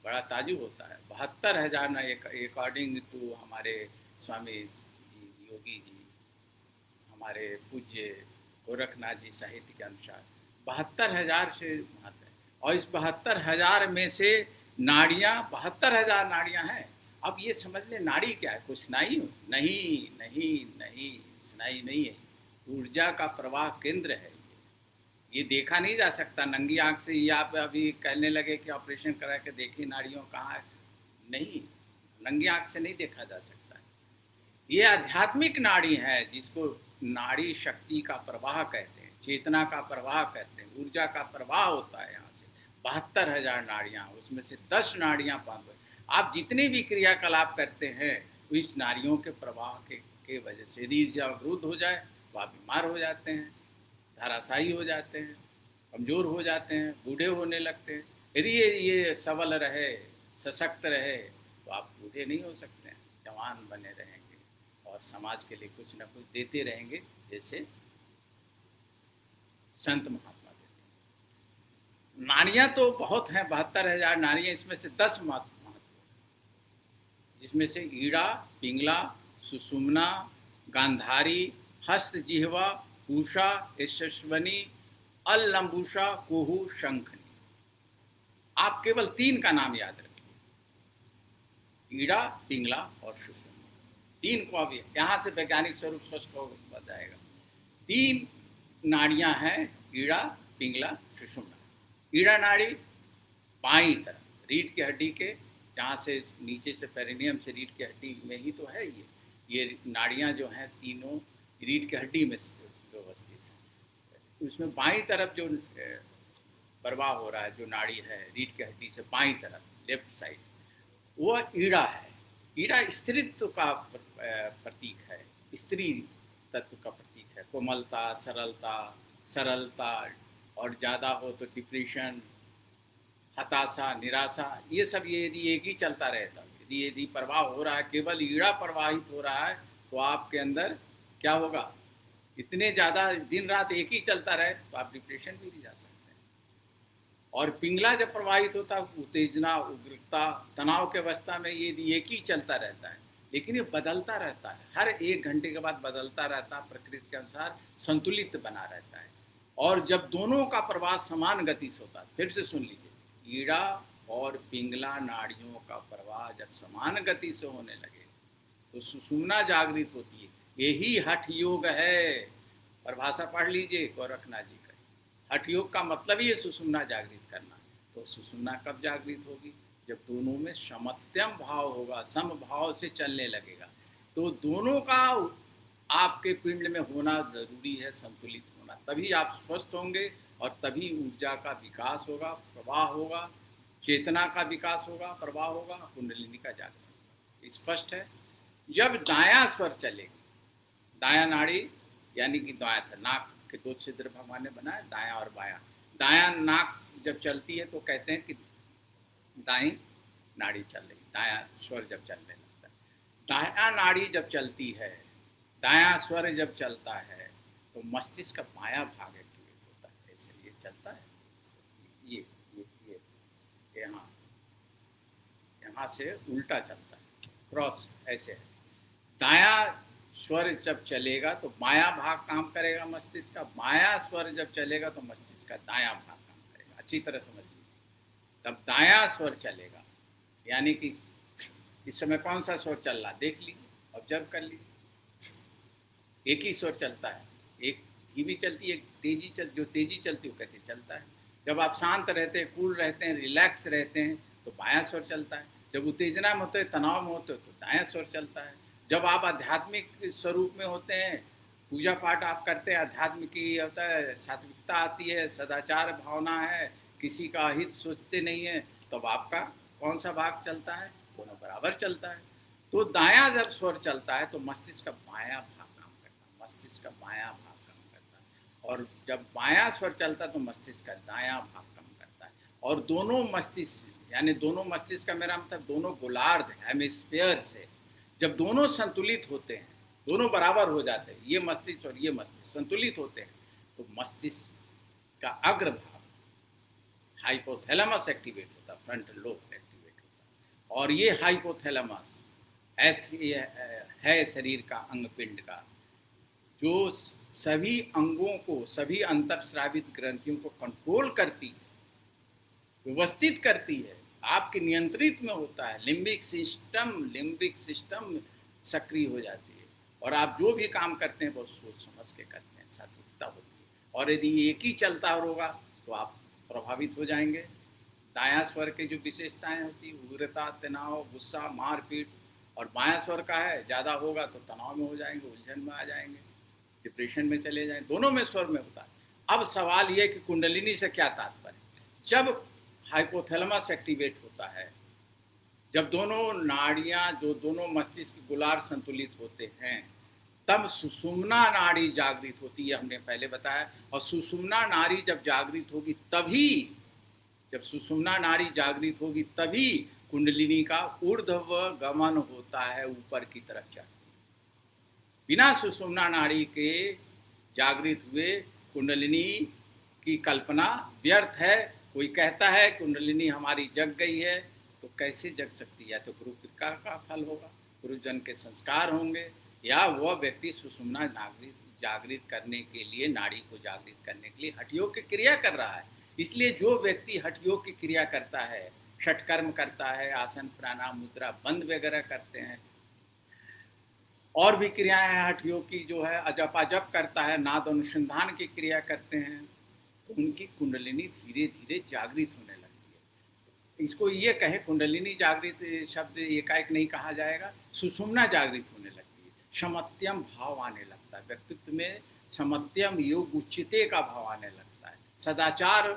बड़ा ताजुब होता है। 72,000 ना, अकॉर्डिंग टू हमारे स्वामी जी योगी जी, हमारे पूज्य गोरखनाथ जी साहित्य के अनुसार 72,000 से महत्व है। और इस 72,000 में से नाड़ियाँ, 72,000 नाड़ियाँ हैं। अब ये समझ ले नाड़ी क्या है? कोई स्नायु? नहीं नहीं नहीं, स्नायु नहीं है, ऊर्जा का प्रवाह केंद्र है। ये देखा नहीं जा सकता नंगी आँख से। ये आप अभी कहने लगे कि ऑपरेशन करा के देखिए नाड़ियों कहाँ है, नहीं, नंगी आँख से नहीं देखा जा सकता। ये आध्यात्मिक नाड़ी है जिसको नाड़ी शक्ति का प्रवाह कहते हैं, चेतना का प्रवाह कहते हैं, ऊर्जा का प्रवाह होता है। यहाँ से 72,000 नाड़ियाँ, उसमें से 10 नाड़ियाँ पास। आप जितने भी क्रियाकलाप करते हैं इस नाड़ियों के प्रवाह के वजह से। यदि अवरुद्ध हो जाए तो आप बीमार हो जाते हैं, धराशायी हो जाते हैं, कमज़ोर हो जाते हैं, बूढ़े होने लगते हैं। यदि ये सबल रहे, सशक्त रहे तो आप बूढ़े नहीं हो सकते हैं, जवान बने रहेंगे और समाज के लिए कुछ न कुछ देते रहेंगे, जैसे संत महात्मा देते हैं। नारियाँ तो बहुत हैं, 72,000 नारियाँ, इसमें से 10 महत्व, जिसमें से ईड़ा, पिंगला, सुषुम्ना, गांधारी, हस्त, जिह्वा, पूषा, यशस्वनी, अल्लंबुषा, कुहू, शंखनी। आप केवल 3 का नाम याद रखिए, ईड़ा, पिंगला और सुषुम्ना। 3 को अभी यहाँ से वैज्ञानिक स्वरूप स्पष्ट हो जाएगा। 3 नाड़ियाँ हैं, ईड़ा, पिंगला, सुषुम्ना। ईड़ा नाड़ी बाईं तरफ, रीढ़ की हड्डी के, जहाँ से नीचे से पेरिनियम से रीढ़ की हड्डी में ही तो है ये नाड़ियाँ जो हैं तीनों रीढ़ की हड्डी में व्यवस्थित है। उसमें बाईं तरफ जो प्रवाह हो रहा है, जो नाड़ी है रीढ़ की हड्डी से बाईं तरफ, लेफ्ट साइड, वो ईड़ा है। ईड़ा स्त्रीत्व का प्रतीक है, स्त्री तत्व का प्रतीक है। कोमलता, सरलता, सरलता, और ज़्यादा हो तो डिप्रेशन, हताशा, निराशा, ये सब ये यदि एक ही चलता रहता, यदि प्रवाह हो रहा है, केवल ईड़ा प्रवाहित हो रहा है, तो आपके अंदर क्या होगा? इतने ज़्यादा दिन रात एक ही चलता रहे तो आप डिप्रेशन भी जा सकते हैं। और पिंगला जब प्रवाहित होता है, उत्तेजना, उग्रता, तनाव के अवस्था में ये यदि एक ही चलता रहता है, लेकिन ये बदलता रहता है, हर 1 घंटे के बाद बदलता रहता है, प्रकृति के अनुसार संतुलित बना रहता है। और जब दोनों का प्रवाह समान गति से होता है, फिर से सुन लीजिए, ईड़ा और पिंगला नाड़ियों का प्रवाह जब समान गति से होने लगे तो सुषुम्ना जागृत होती है। यही हठ योग है। परिभाषा पढ़ लीजिए गोरखनाथ जी का। हठ योग का मतलब ही है सुषुम्ना जागृत करना। तो सुषुम्ना कब जागृत होगी? जब दोनों में समत्यम भाव होगा, सम भाव से चलने लगेगा। तो दोनों का आपके पिंड में होना जरूरी है, संतुलित होना, तभी आप स्वस्थ होंगे और तभी ऊर्जा का विकास होगा, प्रवाह होगा, चेतना का विकास होगा, प्रवाह होगा, कुंडलिनी का जागरण होगा। स्पष्ट है? जब दायां स्वर चलेगी, दायां नाड़ी यानी कि दायां से नाक के 2 छिद्र भगवान ने बनाए, दायां और बायां। दायां नाक जब चलती है तो कहते हैं कि दाएं नाड़ी चल रही, दायां स्वर जब चलने लगता है। दायां नाड़ी जब चलती है, दायां स्वर जब चलता है, तो मस्तिष्क का बायां भाग एक्टिवेट होता है। ऐसे ये चलता है, ये यहाँ यहाँ से उल्टा चलता है, क्रॉस ऐसे है। दायां स्वर जब चलेगा तो बायां भाग काम करेगा मस्तिष्क का, बायां स्वर जब चलेगा तो मस्तिष्क का दायां भाग काम करेगा। अच्छी तरह समझ लीजिए। तब दायां स्वर चलेगा, यानी कि इस समय कौन सा स्वर चल रहा देख लीजिए, ऑब्जर्व कर लीजिए। एक ही स्वर चलता है, एक धीमी चलती है, तेजी जो तेजी चलती है वो कहते चलता है। जब आप शांत रहते हैं, कूल रहते हैं, रिलैक्स रहते हैं तो बायां स्वर चलता है। जब उत्तेजना में होते हैं, तनाव में होते हैं तो दायां स्वर चलता है। जब आप आध्यात्मिक स्वरूप में होते हैं, पूजा पाठ आप करते हैं, आध्यात्म की होता है, सात्विकता आती है, सदाचार भावना है, किसी का हित सोचते नहीं है, तब आपका कौन सा भाग चलता है? दोनों बराबर चलता है। तो दायां जब स्वर चलता है तो मस्तिष्क का बायां भाग काम करता है, मस्तिष्क का बायां भाग काम करता है। और जब बायां स्वर चलता है तो मस्तिष्क का दायां भाग काम करता है। और दोनों मस्तिष्क, यानी दोनों मस्तिष्क का मेरा मतलब दोनों गोलार्ध हेमिस्फीयर से जब दोनों संतुलित होते हैं, दोनों बराबर हो जाते हैं, ये मस्तिष्क और ये मस्तिष्क संतुलित होते हैं, तो मस्तिष्क का अग्र भाग हाइपोथैलेमस एक्टिवेट होता है, फ्रंटल लोब एक्टिवेट होता है। और ये हाइपोथैलेमस ऐसी है शरीर का अंग पिंड का, जो सभी अंगों को, सभी अंतरस्रावित ग्रंथियों को कंट्रोल करती है, व्यवस्थित करती है, आपके नियंत्रित में होता है। लिम्बिक सिस्टम सक्रिय हो जाती है और आप जो भी काम करते हैं बहुत सोच समझ के करते हैं, सात्विकता होती है। और यदि एक ही चलता होगा तो आप प्रभावित हो जाएंगे। दायां स्वर के जो विशेषताएं होती है, उग्रता, तनाव, गुस्सा, मारपीट, और बायां स्वर का है ज़्यादा होगा तो तनाव में हो जाएंगे, उलझन में आ जाएंगे, डिप्रेशन में चले जाएंगे। दोनों में स्वर में होता है। अब सवाल ये कि कुंडलिनी से क्या तात्पर्य? जब हाइपोथैलेमस एक्टिवेट होता है, जब दोनों नाड़ियां, जो दोनों मस्तिष्क गोलार्ध संतुलित होते हैं, तब सुषुम्ना नाड़ी जागृत होती है, हमने पहले बताया। और सुषुम्ना नाड़ी जब जागृत होगी तभी, जब सुषुम्ना नाड़ी जागृत होगी तभी कुंडलिनी का ऊर्ध्व गमन होता है, ऊपर की तरफ चढ़ती है। बिना सुषुम्ना नाड़ी के जागृत हुए कुंडलिनी की कल्पना व्यर्थ है। कोई कहता है कुंडलिनी हमारी जग गई है, तो कैसे जग सकती है? या तो गुरु कृपा का फल होगा, गुरुजन के संस्कार होंगे, या वह व्यक्ति सुषुम्ना जागृत करने के लिए, नाड़ी को जागृत करने के लिए हठयोग की क्रिया कर रहा है। इसलिए जो व्यक्ति हठयोग की क्रिया करता है, षटकर्म करता है, आसन, प्राणायाम, मुद्रा, बंद वगैरह करते हैं, और भी क्रियाएं हैं हठयोग की जो है, अजप करता है, नाद अनुसंधान की क्रिया करते हैं, तो उनकी कुंडलिनी धीरे धीरे जागृत होने लगती है। इसको ये कहे कुंडलिनी जागृत शब्द एकाएक नहीं कहा जाएगा, सुषुम्ना जागृत होने लगती है, समत्यम भाव आने लगता है, व्यक्तित्व में समत्यम योग उच्चते का भाव आने लगता है, सदाचार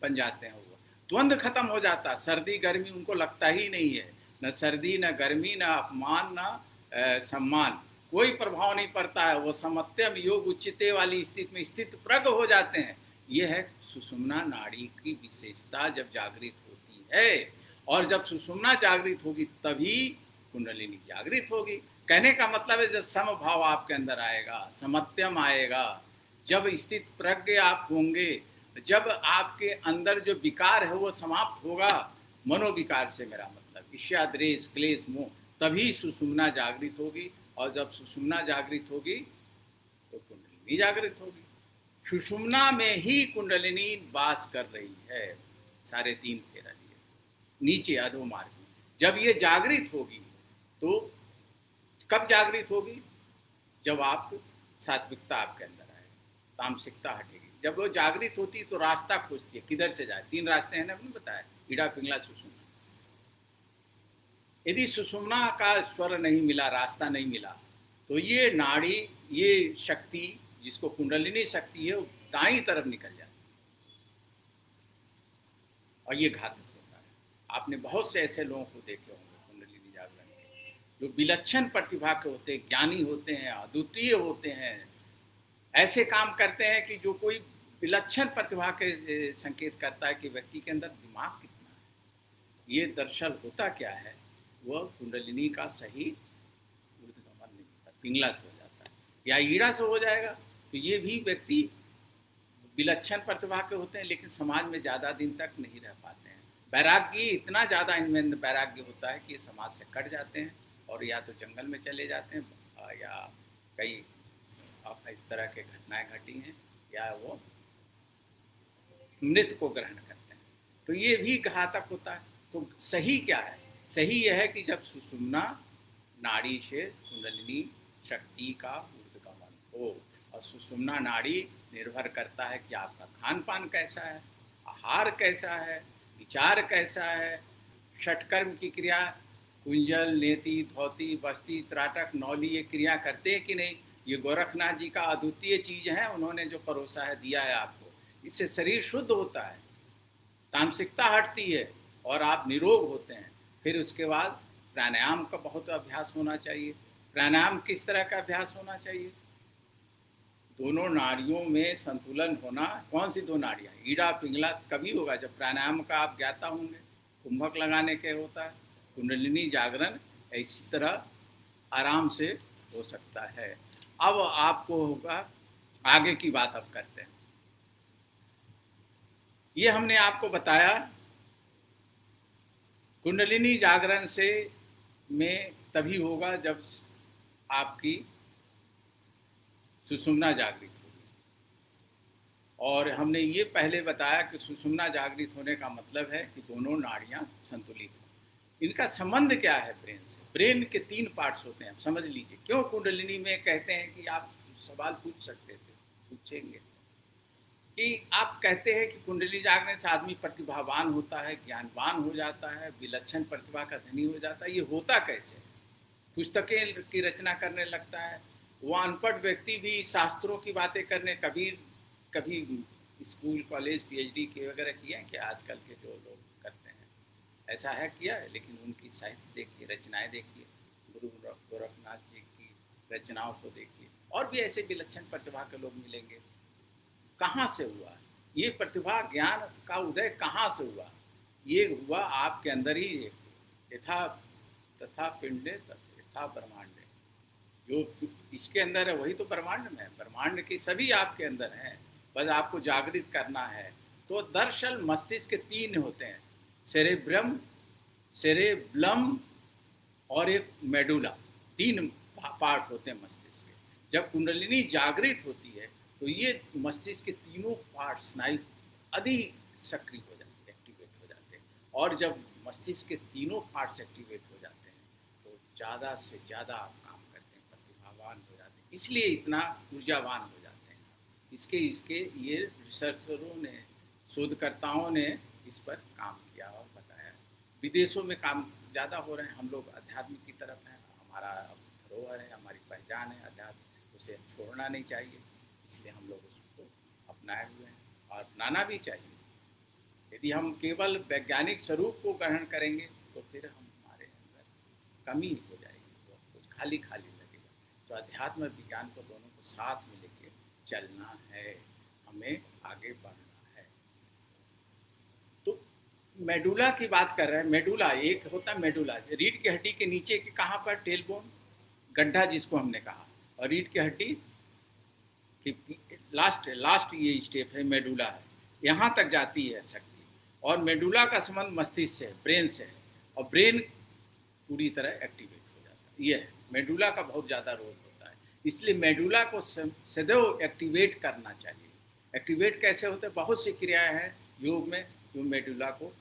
बन जाते हैं, वो द्वंद्व खत्म हो जाता है। सर्दी गर्मी उनको लगता ही नहीं है, न सर्दी न गर्मी, न अपमान न सम्मान, कोई प्रभाव नहीं पड़ता है, वो समत्यम योग उच्चते वाली स्थिति में स्थित प्रज्ञ हो जाते हैं। ये है सुषुम्ना नाड़ी की विशेषता जब जागृत होती है। और जब सुषुम्ना जागृत होगी तभी कुंडलिनी जागृत होगी। कहने का मतलब है जब समभाव आपके अंदर आएगा, समत्यम आएगा, जब स्थित प्रज्ञ आप होंगे, जब आपके अंदर जो विकार है वो समाप्त होगा, मनोविकार से मेरा मतलब ईर्ष्या, द्वेष, क्लेश, मोह, तभी सुषुम्ना जागृत होगी। और जब सुषुम्ना जागृत होगी तो कुंडलिनी जागृत होगी। सुषुम्ना में ही कुंडलिनी वास कर रही है 3.5 फेरा लिए नीचे अधोमार्ग में। जब ये जागृत होगी तो कब जागृत होगी? जब आप सात्विकता आपके अंदर आए, तामसिकता हटेगी। जब वो जागृत होती तो रास्ता खोजती है, किधर से जाए। 3 रास्ते हैं ना, आपने बताया, ईड़ा, पिंगला, सुषुम्ना। यदि सुषुम्ना का स्वर नहीं मिला, रास्ता नहीं मिला, तो ये नाड़ी, ये शक्ति जिसको कुंडलिनी शक्ति है, वो दाईं तरफ निकल जाती है और ये घातक होता है। आपने बहुत से ऐसे लोगों को देखे होंगे कुंडलिनी जागरण के, जो विलक्षण प्रतिभा के होते हैं, ज्ञानी होते हैं, अद्वितीय होते हैं, ऐसे काम करते हैं कि जो कोई विलक्षण प्रतिभा के संकेत करता है कि व्यक्ति के अंदर दिमाग कितना है। ये दरअसल होता क्या है, वह कुंडलिनी का सही ऊर्ध्वगमन नहीं होता, पिंगला से हो जाता है या ईड़ा से हो जाएगा। तो ये भी व्यक्ति विलक्षण प्रतिभा के होते हैं, लेकिन समाज में ज़्यादा दिन तक नहीं रह पाते हैं। वैराग्य इतना ज़्यादा इनमें वैराग्य होता है कि ये समाज से कट जाते हैं और या तो जंगल में चले जाते हैं या कई इस तरह के घटनाएं घटी हैं, या वो मृत को ग्रहण करते हैं। तो ये भी घातक होता है। तो सही क्या है? सही यह है कि जब सुषुम्ना नाड़ी से कुंडलिनी शक्ति का ऊर्ध्वगमन हो। और सुषुम्ना नाड़ी निर्भर करता है कि आपका खान पान कैसा है, आहार कैसा है, विचार कैसा है, षटकर्म की क्रिया, कुंजल, नेति, धोती, बस्ती, त्राटक, नौली, ये क्रिया करते हैं कि नहीं। ये गोरखनाथ जी का अद्वितीय चीज़ है, उन्होंने जो परोसा है, दिया है आपको। इससे शरीर शुद्ध होता है, तामसिकता हटती है और आप निरोग होते हैं। फिर उसके बाद प्राणायाम का बहुत अभ्यास होना चाहिए। प्राणायाम किस तरह का अभ्यास होना चाहिए? दोनों नाड़ियों में संतुलन होना। कौन सी 2 नाड़ियाँ? ईड़ा, पिंगला कभी होगा जब प्राणायाम का आप ज्ञाता होंगे, कुंभक लगाने के होता है। कुंडलिनी जागरण इसी तरह आराम से हो सकता है। अब आपको होगा, आगे की बात अब करते हैं। ये हमने आपको बताया कुंडलिनी जागरण से में तभी होगा जब आपकी सुषुम्ना जागृत होगी। और हमने ये पहले बताया कि सुषुम्ना जागृत होने का मतलब है कि दोनों नाड़ियाँ संतुलित हों। इनका संबंध क्या है ब्रेन से? ब्रेन के 3 पार्ट्स होते हैं, आप समझ लीजिए। क्यों कुंडलिनी में कहते हैं कि आप सवाल पूछ सकते थे, पूछेंगे कि आप कहते हैं कि कुंडली जागने से आदमी प्रतिभावान होता है, ज्ञानवान हो जाता है, विलक्षण प्रतिभा का धनी हो जाता है। ये होता कैसे? पुस्तकें की रचना करने लगता है। वो अनपढ़ व्यक्ति भी शास्त्रों की बातें करने, कभी स्कूल, कॉलेज, PhD के वगैरह किए हैं क्या? आजकल के जो लोग करते हैं ऐसा है, किया है। लेकिन उनकी साहित्य देखिए, रचनाएँ देखिए, गुरु गोरखनाथ जी की रचनाओं को देखिए, और भी ऐसे विलक्षण प्रतिभा के लोग मिलेंगे। कहाँ से हुआ ये प्रतिभा, ज्ञान का उदय कहाँ से हुआ? ये हुआ आपके अंदर ही। यथा तथा पिंडे यथा ब्रह्मांडे, जो इसके अंदर है वही तो ब्रह्मांड में है। ब्रह्मांड की सभी आपके अंदर हैं, बस आपको जागृत करना है। तो दरअसल मस्तिष्क के 3 होते हैं, सेरेब्रम, सेरेब्लम और एक मेडुला। 3 पार्ट होते हैं मस्तिष्क के। जब कुंडलिनी जागृत होती है तो ये मस्तिष्क के तीनों पार्ट, स्नायु अधिक सक्रिय हो जाते हैं, एक्टिवेट हो जाते हैं। और जब मस्तिष्क के तीनों पार्ट्स एक्टिवेट हो जाते हैं तो ज़्यादा से ज़्यादा आप काम करते हैं, प्रतिभावान हो जाते हैं, इसलिए इतना ऊर्जावान हो जाते हैं। इसके ये रिसर्चरों ने, शोधकर्ताओं ने इस पर काम किया और बताया। विदेशों में काम ज़्यादा हो रहे हैं। हम लोग अध्यात्म की तरफ हैं, हमारा धरोहर है, हमारी पहचान है अध्यात्म, उसे छोड़ना नहीं चाहिए। इसलिए हम लोग उसको अपनाए हुए हैं और अपनाना भी चाहिए। यदि हम केवल वैज्ञानिक स्वरूप को ग्रहण करेंगे तो फिर हमारे अंदर कमी हो जाएगी, तो कुछ खाली खाली लगेगा। तो अध्यात्म विज्ञान को दोनों को साथ में लेके चलना है, हमें आगे बढ़ना है। तो मेडुला की बात कर रहे हैं। मेडुला एक होता है, मेडुला रीढ़ की हड्डी के नीचे के कहाँ पर, टेलबोन, गड्ढा जिसको हमने कहा, और रीढ़ की हड्डी कि लास्ट ये स्टेप है, मेडुला है, यहाँ तक जाती है शक्ति। और मेडुला का संबंध मस्तिष्क से, ब्रेन से है, और ब्रेन पूरी तरह एक्टिवेट हो जाता है। ये है मेडुला का बहुत ज़्यादा रोल होता है, इसलिए मेडुला को सदैव एक्टिवेट करना चाहिए। एक्टिवेट कैसे होते हैं? बहुत सी क्रियाएं हैं योग में जो मेडुला को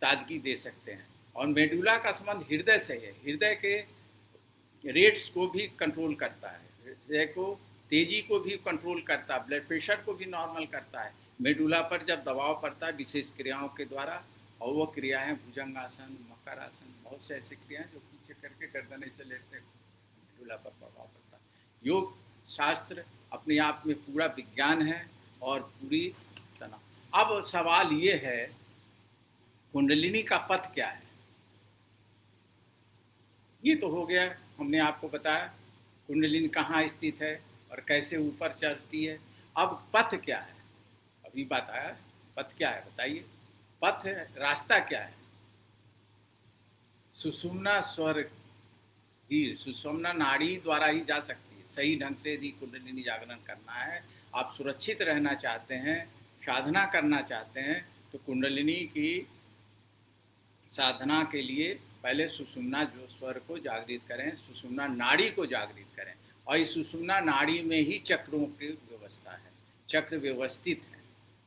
ताजगी दे सकते हैं। और मेडुला का संबंध हृदय से है, हृदय के रेट्स को भी कंट्रोल करता है, हृदय को तेजी को भी कंट्रोल करता है, ब्लड प्रेशर को भी नॉर्मल करता है। मेडुला पर जब दबाव पड़ता है विशेष क्रियाओं के द्वारा, और वो क्रियाएं भुजंगासन, मकर आसन, बहुत से ऐसी क्रियाएं जो पीछे करके गर्दन से लेते मेडुला पर प्रभाव पड़ता है। योग शास्त्र अपने आप में पूरा विज्ञान है और पूरी तनाव। अब सवाल ये है, कुंडलिनी का पथ क्या है? ये तो हो गया, हमने आपको बताया कुंडलिनी कहाँ स्थित है और कैसे ऊपर चढ़ती है। अब पथ क्या है? अभी बात आया, पथ क्या है बताइए। पथ है, रास्ता क्या है? सुषुम्ना स्वर ही, सुषुम्ना नाड़ी द्वारा ही जा सकती है। सही ढंग से यदि कुंडलिनी जागरण करना है, आप सुरक्षित रहना चाहते हैं, साधना करना चाहते हैं, तो कुंडलिनी की साधना के लिए पहले सुषुम्ना जो स्वर को जागृत करें, सुषुम्ना नाड़ी को जागृत करें। और इस सुषुम्ना नाड़ी में ही चक्रों की व्यवस्था है, चक्र व्यवस्थित है।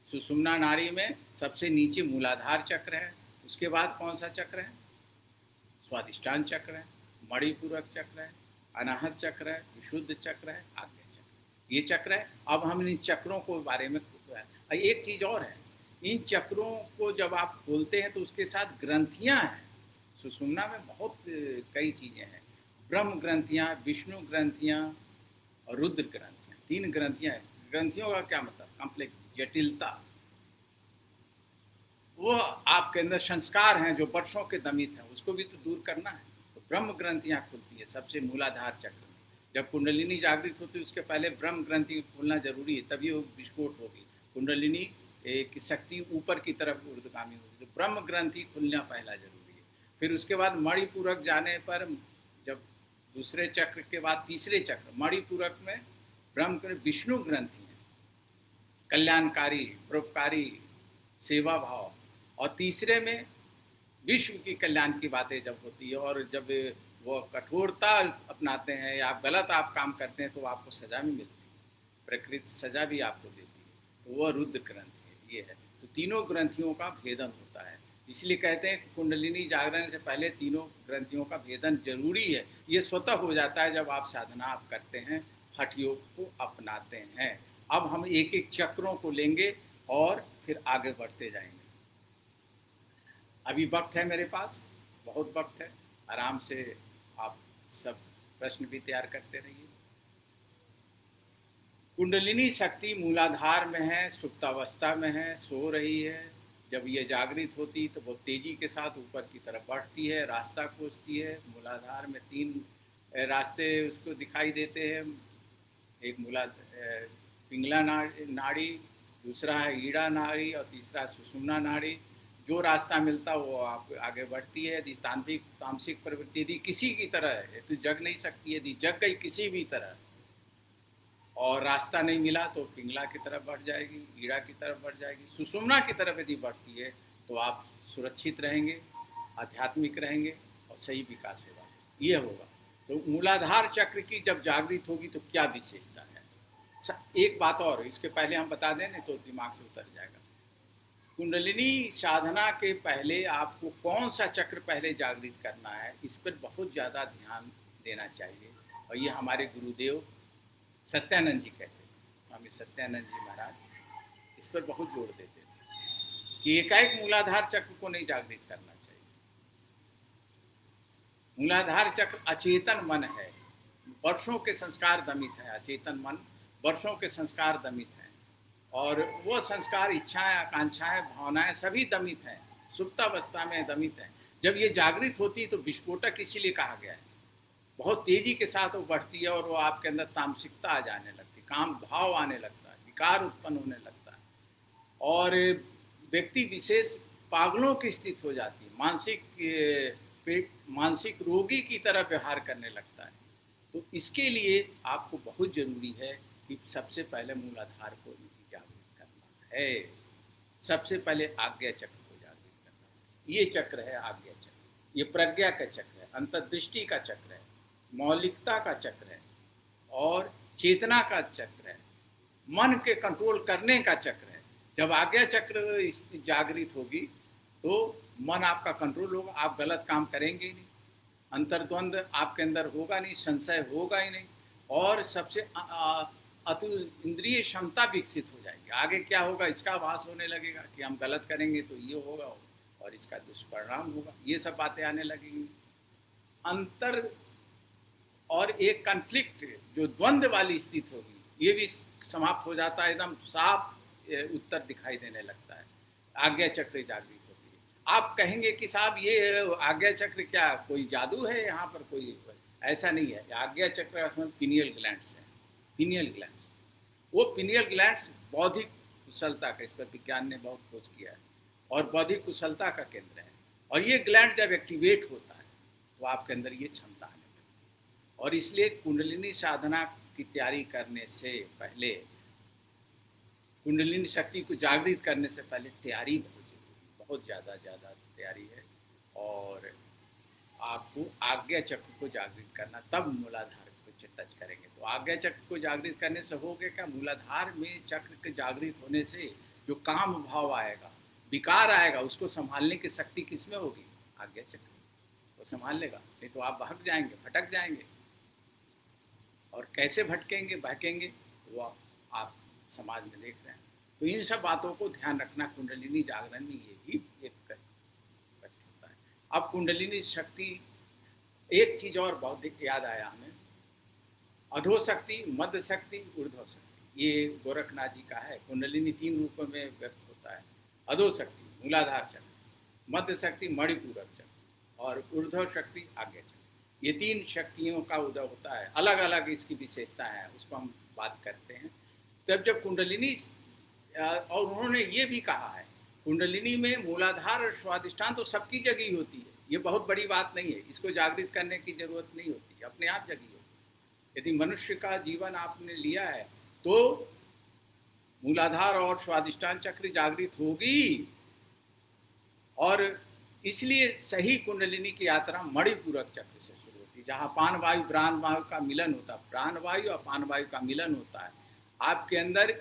सुषुम्ना नाड़ी में सबसे नीचे मूलाधार चक्र है, उसके बाद कौन सा चक्र है? स्वादिष्ठान चक्र है, मणिपूरक चक्र है, अनाहत चक्र है, विशुद्ध चक्र है, आज्ञा चक्र, ये चक्र है। अब हम इन चक्रों को बारे में, एक चीज़ और है, इन चक्रों को जब आप खोलते हैं तो उसके साथ ग्रंथियां हैं। सुषुम्ना में बहुत कई चीज़ें हैं, ब्रह्म ग्रंथियां, विष्णु ग्रंथियां और रुद्र ग्रंथियां, 3 ग्रंथियां हैं। ग्रंथियों का क्या मतलब? कॉम्प्लेक्स, जटिलता। वो आपके अंदर संस्कार हैं जो वर्षों के दमित हैं, उसको भी तो दूर करना है। तो ब्रह्म ग्रंथियां खुलती है सबसे मूलाधार चक्र में। जब कुंडलिनी जागृत होती है उसके पहले ब्रह्म ग्रंथि खुलना जरूरी है, तभी वो विस्फोट होगी। कुंडलिनी की शक्ति ऊपर की तरफ ऊर्ध्वगामी होगी, तो ब्रह्म ग्रंथि खुलना पहला जरूरी है। फिर उसके बाद मणिपूरक जाने पर, जब दूसरे चक्र के बाद तीसरे चक्र, मणिपूरक में ब्रह्म विष्णु ग्रंथि है, कल्याणकारी, परोपकारी, सेवा भाव। और तीसरे में विश्व की कल्याण की बातें जब होती है, और जब वो कठोरता अपनाते हैं या गलत आप काम करते हैं तो आपको सजा भी मिलती है, प्रकृति सजा भी आपको देती है, तो वह रुद्र ग्रंथि है। ये है, तो तीनों ग्रंथियों का भेदन होता है। इसलिए कहते हैं कि कुंडलिनी जागरण से पहले तीनों ग्रंथियों का भेदन जरूरी है। ये स्वतः हो जाता है जब आप साधना आप करते हैं, हठ योग को अपनाते हैं। अब हम एक एक चक्रों को लेंगे और फिर आगे बढ़ते जाएंगे। अभी वक्त है मेरे पास, बहुत वक्त है, आराम से आप सब प्रश्न भी तैयार करते रहिए। कुंडलिनी शक्ति मूलाधार में है, सुप्तावस्था में है, सो रही है। जब ये जागृत होती तो वो तेजी के साथ ऊपर की तरफ बढ़ती है, रास्ता खोजती है। मूलाधार में 3 रास्ते उसको दिखाई देते हैं, एक पिंगला नाड़ी, दूसरा है ईड़ा नाड़ी और तीसरा सुषुम्ना नाड़ी। जो रास्ता मिलता वो आप आगे बढ़ती है। यदि तामसिक प्रवृत्ति यदि किसी की तरह है तो जग नहीं सकती, यदि जग गई किसी भी तरह और रास्ता नहीं मिला तो पिंगला की तरफ बढ़ जाएगी, ईड़ा की तरफ बढ़ जाएगी। सुषुम्ना की तरफ यदि बढ़ती है तो आप सुरक्षित रहेंगे, आध्यात्मिक रहेंगे और सही विकास होगा, ये होगा। तो मूलाधार चक्र की जब जागृत होगी तो क्या विशेषता है? एक बात और, इसके पहले हम बता दें तो दिमाग से उतर जाएगा। कुंडलिनी साधना के पहले आपको कौन सा चक्र पहले जागृत करना है, इस पर बहुत ज़्यादा ध्यान देना चाहिए। और ये हमारे गुरुदेव सत्यानंद जी कहते थे, स्वामी सत्यानंद जी महाराज इस पर बहुत जोर देते थे कि एकाएक मूलाधार चक्र को नहीं जागृत करना चाहिए। मूलाधार चक्र अचेतन मन है, वर्षों के संस्कार दमित है। अचेतन मन, वर्षों के संस्कार दमित हैं, और वो संस्कार, इच्छाएं, आकांक्षाएं, भावनाएं सभी दमित हैं, सुप्तावस्था में दमित हैं। जब ये जागृत होती तो विस्फोटक इसीलिए कहा गया है। बहुत तेजी के साथ वो बढ़ती है और वो आपके अंदर तामसिकता आ जाने लगती है, काम भाव आने लगता है, विकार उत्पन्न होने लगता है और व्यक्ति विशेष पागलों की स्थिति हो जाती है, मानसिक रोगी की तरह व्यवहार करने लगता है। तो इसके लिए आपको बहुत जरूरी है कि सबसे पहले मूलाधार को जागृत करना है। सबसे पहले आज्ञा चक्र को जागृत करना है। ये चक्र है आज्ञा चक्र, ये प्रज्ञा का चक्र है, अंतर्दृष्टि का चक्र है, मौलिकता का चक्र है और चेतना का चक्र है, मन के कंट्रोल करने का चक्र है। जब आज्ञा चक्र जागृत होगी तो मन आपका कंट्रोल होगा, आप गलत काम करेंगे ही नहीं, अंतर्द्वंद आपके अंदर होगा नहीं, संशय होगा ही नहीं और सबसे अतुल इंद्रिय क्षमता विकसित हो जाएगी। आगे क्या होगा इसका आभास होने लगेगा कि हम गलत करेंगे तो ये होगा और इसका दुष्परिणाम होगा, ये सब बातें आने लगेंगी। अंतर और एक कॉन्फ्लिक्ट जो द्वंद्व वाली स्थिति होगी ये भी समाप्त हो जाता है, एकदम साफ उत्तर दिखाई देने लगता है। आज्ञा चक्र जागृत होती है। आप कहेंगे कि साहब ये आज्ञा चक्र क्या कोई जादू है यहाँ पर, कोई ऐसा नहीं है। आज्ञा चक्र असल पिनियल ग्लैंड्स है, पिनियल ग्लैंड्स। वो पिनियल ग्लैंड्स बौद्धिक कुशलता का, इस पर विज्ञान ने बहुत खोज किया है और बौद्धिक कुशलता का केंद्र है और ये ग्लैंड जब एक्टिवेट होता है तो आपके अंदर ये क्षमता आने लगती है। और इसलिए कुंडलिनी साधना की तैयारी करने से पहले, कुंडलिनी शक्ति को जागृत करने से पहले तैयारी बहुत जरूरी, बहुत ज़्यादा तैयारी है। और आपको आज्ञा चक्र को जागृत करना, तब मूलाधार को टच करेंगे। तो आज्ञा चक्र को जागृत करने से हो गया क्या, मूलाधार में चक्र के जागृत होने से जो काम भाव आएगा, विकार आएगा, उसको संभालने की शक्ति किसमें होगी, आज्ञा चक्र वो संभाल लेगा। नहीं तो आप भाग जाएंगे, भटक जाएंगे। और कैसे भटकेंगे बहकेंगे वो आप समाज में देख रहे हैं। तो इन सब बातों को ध्यान रखना कुंडलिनी जागरण में ये भी एक कष्ट होता है। अब कुंडलिनी शक्ति, एक चीज और बहुत याद आया हमें, अधो शक्ति, मध्य शक्ति, ऊर्ध्व शक्ति। ये गोरखनाथ जी का है। कुंडलिनी 3 रूपों में व्यक्त होता है। अधो शक्ति मूलाधार चक्र, मध्य शक्ति मणिपूरक चक्र और ऊर्ध्व शक्ति आज्ञा चक्र। ये 3 शक्तियों का उदय होता है। अलग अलग इसकी विशेषता है, उसको हम बात करते हैं। तब जब कुंडलिनी, और उन्होंने ये भी कहा है कुंडलिनी में मूलाधार और स्वादिष्ठान तो सबकी जगह ही होती है। ये बहुत बड़ी बात नहीं है, इसको जागृत करने की जरूरत नहीं होती, अपने आप जगी होती। यदि मनुष्य का जीवन आपने लिया है तो मूलाधार और स्वादिष्ठान चक्र जागृत होगी। और इसलिए सही कुंडलिनी की यात्रा मणिपूरक चक्र से शुरू होती है, जहाँ पान वायु प्राण वायु का मिलन होता है, प्राण वायु और पान वायु का मिलन होता है। आपके अंदर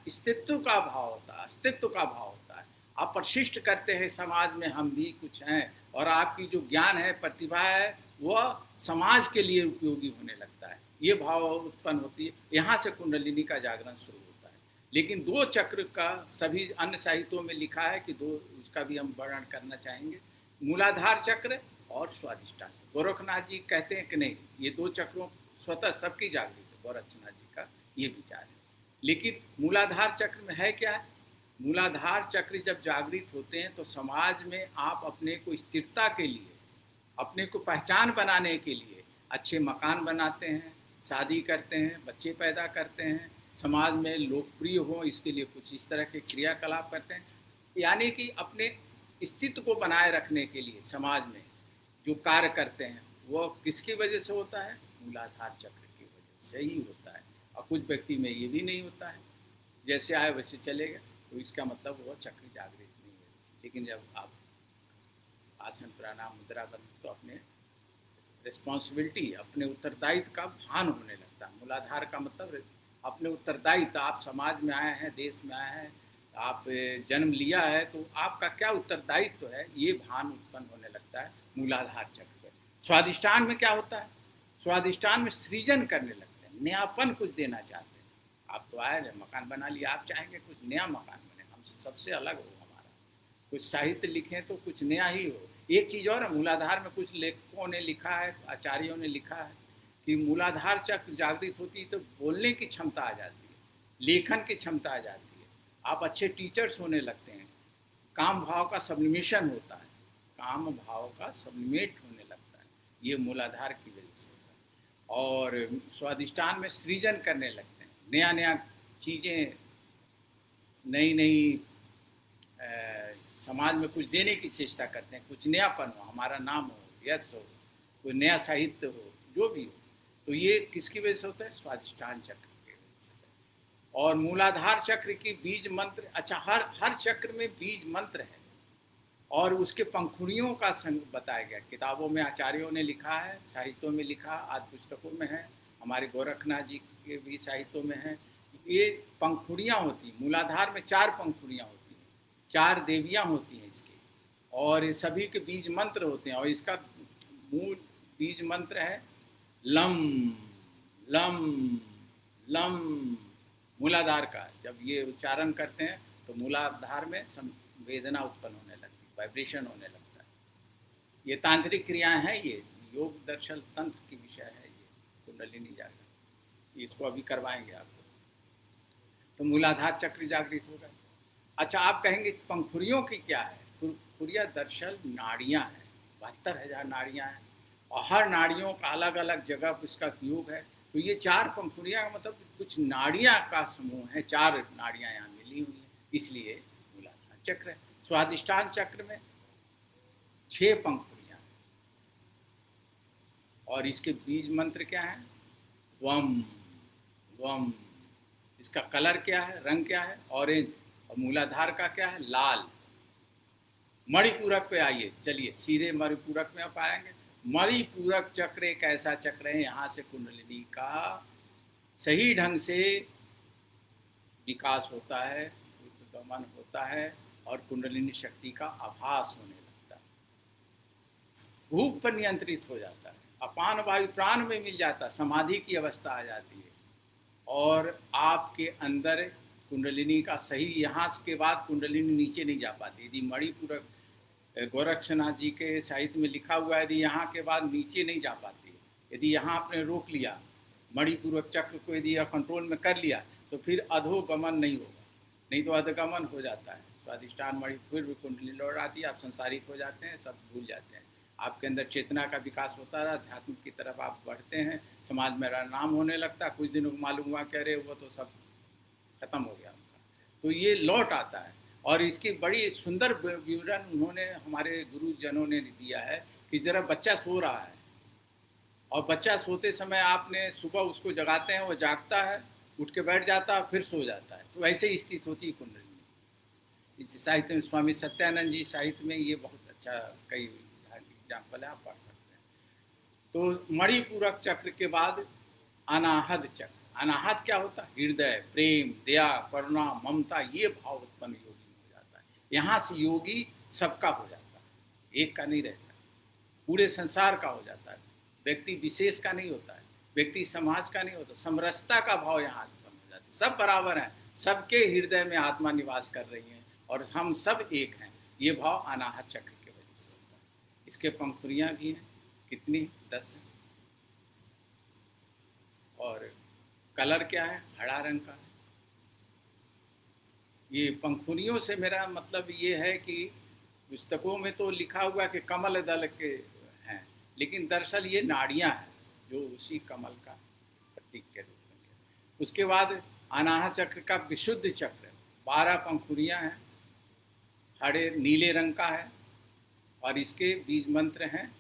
अस्तित्व का भाव होता है, अस्तित्व का भाव होता है। आप परिशिष्ट करते हैं समाज में, हम भी कुछ हैं, और आपकी जो ज्ञान है, प्रतिभा है, वह समाज के लिए उपयोगी होने लगता है। ये भाव उत्पन्न होती है। यहाँ से कुंडलिनी का जागरण शुरू होता है। लेकिन 2 चक्र का सभी अन्य साहित्यों में लिखा है कि 2, उसका भी हम वर्णन करना चाहेंगे, मूलाधार चक्र और स्वादिष्ठान चक्र। गोरखनाथ जी कहते हैं कि नहीं, ये 2 चक्रों स्वतः सबकी जागृत है। गोरखनाथ जी का ये विचार है। लेकिन मूलाधार चक्र में है क्या है, मूलाधार चक्र जब जागृत होते हैं तो समाज में आप अपने को स्थिरता के लिए, अपने को पहचान बनाने के लिए अच्छे मकान बनाते हैं, शादी करते हैं, बच्चे पैदा करते हैं, समाज में लोकप्रिय हो, इसके लिए कुछ इस तरह के क्रियाकलाप करते हैं। यानी कि अपने अस्तित्व को बनाए रखने के लिए समाज में जो कार्य करते हैं वो किसकी वजह से होता है, मूलाधार चक्र की वजह से ही होता है। और कुछ व्यक्ति में ये भी नहीं होता है, जैसे आए वैसे चले गए, तो इसका मतलब वो चक्र जागृत नहीं है। लेकिन जब आप आसन प्राणायाम मुद्रा बन तो अपने रिस्पॉन्सिबिलिटी, अपने उत्तरदायित्व का भान होने लगता है। मूलाधार का मतलब अपने उत्तरदायित्व, आप समाज में आए हैं, देश में आए हैं, आप जन्म लिया है, तो आपका क्या उत्तरदायित्व है, ये भान उत्पन्न होने लगता है मूलाधार चक्र पर। स्वादिष्ठान में क्या होता है, स्वादिष्ठान में सृजन करने लगते हैं, नयापन कुछ देना चाहते हैं। आप तो आए हैं, मकान बना लिया, आप चाहेंगे कुछ नया मकान बने, हमसे सबसे अलग हो, हमारा कुछ साहित्य लिखें तो कुछ नया ही हो। एक चीज़ और है, मूलाधार में कुछ लेखकों ने लिखा है, आचार्यों ने लिखा है कि मूलाधार चक्र जागृत होती है तो बोलने की क्षमता आ जाती है, लेखन की क्षमता आ जाती है, आप अच्छे टीचर्स होने लगते हैं, काम भाव का सब्लिमेशन होता है, काम भाव का सब्लिमेट होने लगता है। ये मूलाधार की वजह से होता है। और स्वादिष्टान में सृजन करने लगते हैं, नया नया चीज़ें, नई नई समाज में कुछ देने की चेष्टा करते हैं, कुछ नयापन हो, हमारा नाम हो, यश हो, कोई नया साहित्य हो, जो भी हो। तो ये किसकी वजह से होता है? स्वादिष्टान चक्र की वजह से। और मूलाधार चक्र की बीज मंत्र, अच्छा, हर चक्र में बीज मंत्र है और उसके पंखुड़ियों का संग बताया गया। किताबों में आचार्यों ने लिखा है, साहित्यों में लिखा, आज पुस्तकों में है, हमारे गोरखनाथ जी के भी साहित्यों में है। ये पंखुड़ियाँ होती, मूलाधार में 4 पंखुड़ियाँ होती हैं, 4 देवियाँ होती हैं इसकी, और सभी के बीज मंत्र होते हैं। और इसका मूल बीज मंत्र है लम लम लम। मूलाधार का जब ये उच्चारण करते हैं तो मूलाधार में वेदना उत्पन्न होने लगती है, वाइब्रेशन होने लगता है। ये तांत्रिक क्रियाएं हैं, ये योग दर्शन तंत्र की विषय है, ये कुंडलिनी जागरण, इसको अभी करवाएंगे आपको। तो मूलाधार चक्र जागृत होगा। अच्छा, आप कहेंगे पंखुड़ियों की क्या है? पंखुड़ियाँ दरअसल नाड़ियाँ हैं, 72,000 नाड़ियाँ हैं और हर नाड़ियों का अलग अलग जगह इसका उपयोग है। तो ये 4 पंखुड़ियाँ का मतलब कुछ नाड़ियाँ का समूह है, 4 नाड़ियाँ यहाँ मिली हुई हैं, इसलिए मूलाधार चक्र है। स्वादिष्टान चक्र में 6 पंखुड़ियाँ हैं और इसके बीज मंत्र क्या है? वम वम। इसका कलर क्या है, रंग क्या है? ऑरेंज। और मूलाधार का क्या है? लाल। मणिपूरक पे आइए, चलिए सीधे मणिपूरक में आप आएंगे। मणिपूरक चक्र एक ऐसा चक्र है, यहाँ से कुंडलिनी का सही ढंग से विकास होता है, गमन होता है और कुंडलिनी शक्ति का आभास होने लगता है। भूख पर नियंत्रित हो जाता है, अपान वायु प्राण में मिल जाता है, समाधि की अवस्था आ जाती है और आपके अंदर कुंडलिनी का सही, यहाँ के बाद कुंडलिनी नीचे नहीं जा पाती। यदि मणिपूरक, गोरक्षनाथ जी के साहित्य में लिखा हुआ है, यदि यहाँ के बाद नीचे नहीं जा पाती, यदि यहाँ आपने रोक लिया मणिपूरक चक्र को, यदि कंट्रोल में कर लिया तो फिर अधोगमन नहीं होगा, नहीं तो अधगमन हो जाता है। स्वादिष्टान मणि फिर भी कुंडली लौट आती है, आप संसारिक हो जाते हैं, सब भूल जाते हैं, आपके अंदर चेतना का विकास होता रहा, अध्यात्म की तरफ आप बढ़ते हैं, समाज में नाम होने लगता है। कुछ दिनों को मालूम हुआ कह रहे वो तो सब खत्म हो गया उनका, तो ये लौट आता है। और इसकी बड़ी सुंदर विवरण उन्होंने, हमारे गुरुजनों ने दिया है कि जरा बच्चा सो रहा है और बच्चा सोते समय आपने सुबह उसको जगाते हैं, वो जागता है, उठ के बैठ जाता है, फिर सो जाता है, तो ऐसे ही स्थिति होती है कुंडली। इस साहित्य में स्वामी सत्यानंद जी साहित्य में ये बहुत अच्छा कई एग्जाम्पल है, आप पढ़ सकते हैं। तो मणिपूरक चक्र के बाद अनाहत चक्र। अनाहत क्या होता है? हृदय, प्रेम, दया, करुणा, ममता, ये भाव उत्पन्न योगी में हो जाता है। यहाँ से योगी सबका हो जाता है, एक का नहीं रहता, पूरे संसार का हो जाता है, व्यक्ति विशेष का नहीं होता है, व्यक्ति समाज का नहीं होता, समरसता का भाव यहाँ उत्पन्न हो जाता है। सब बराबर हैं, सबके हृदय में आत्मा निवास कर रही है और हम सब एक हैं, ये भाव अनाहत चक्र की वजह से होता है। इसके पंखुड़ियाँ भी हैं, कितनी? 10 हैं। और कलर क्या है? हरा रंग का है। ये पंखुड़ियों से मेरा मतलब ये है कि पुस्तकों में तो लिखा हुआ कि कमल दल के हैं, लेकिन दरअसल ये नाड़ियाँ हैं जो उसी कमल का प्रतीक के रूप में। उसके बाद अनाहत चक्र का विशुद्ध चक्र, 12 पंखुड़ियाँ हैं, हरे नीले रंग का है और इसके बीज मंत्र हैं।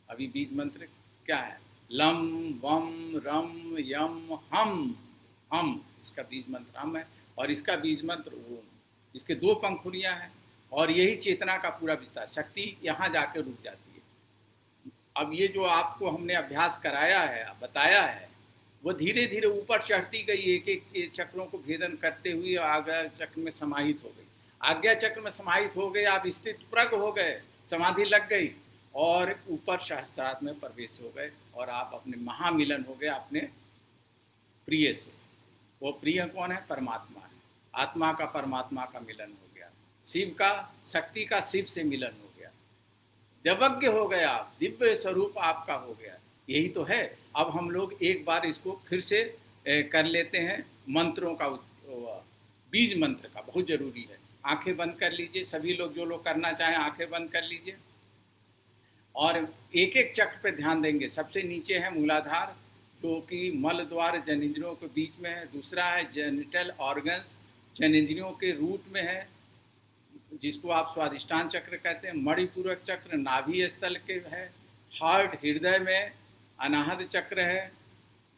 अभी बीज मंत्र क्या है? लम वम रम यम हम, इसका बीज मंत्र हम है और इसका बीज मंत्र ओम। इसके 2 पंखुड़ियाँ हैं और यही चेतना का पूरा विस्तार, शक्ति यहाँ जाकर रुक जाती है। अब ये जो आपको हमने अभ्यास कराया है, बताया है, वो धीरे धीरे ऊपर चढ़ती गई, एक एक चक्रों को भेदन करते हुए आज्ञा चक्र में समाहित हो गई। आज्ञा चक्र में समाहित हो गए, आप स्थित प्रज्ञ हो गए, समाधि लग गई और ऊपर शास्त्रार्थ में प्रवेश हो गए और आप अपने महामिलन हो गए अपने प्रिय से। वो प्रिय कौन है? परमात्मा है। आत्मा का परमात्मा का मिलन हो गया, शिव का, शक्ति का शिव से मिलन हो गया, दिव्यज्ञ हो गया, दिव्य स्वरूप आपका हो गया। यही तो है। अब हम लोग एक बार इसको फिर से कर लेते हैं, मंत्रों का, बीज मंत्र का बहुत जरूरी है। आंखें बंद कर लीजिए, सभी लोग जो लोग करना चाहें आंखें बंद कर लीजिए। और एक एक चक्र पे ध्यान देंगे। सबसे नीचे है मूलाधार, जो कि मल द्वार जनेंद्रियों के बीच में है। दूसरा है जेनिटल ऑर्गन्स, जनेंद्रियों के रूट में है, जिसको आप स्वादिष्टान चक्र कहते हैं। मणिपूरक चक्र नाभि स्थल के है। हार्ट हृदय में, अनाहत चक्र है,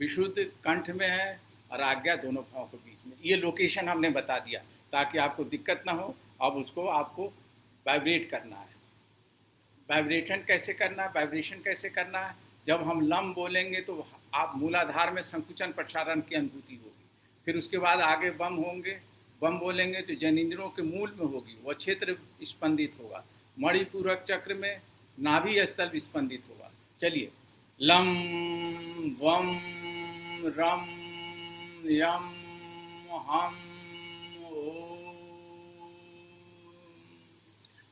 विशुद्ध कंठ में है, और आज्ञा दोनों पाँव के बीच में। ये लोकेशन हमने बता दिया ताकि आपको दिक्कत ना हो। अब उसको आपको वाइब्रेट करना है। वाइब्रेशन कैसे करना है, वाइब्रेशन कैसे करना है? जब हम लम बोलेंगे तो आप मूलाधार में संकुचन प्रसारण की अनुभूति होगी। फिर उसके बाद आगे बम होंगे, बम बोलेंगे तो जनेंद्रियों के मूल में होगी, वह क्षेत्र स्पंदित होगा। मणिपूरक चक्र में नाभि स्थल स्पंदित होगा। चलिए, लम वम रम यम हम ओम।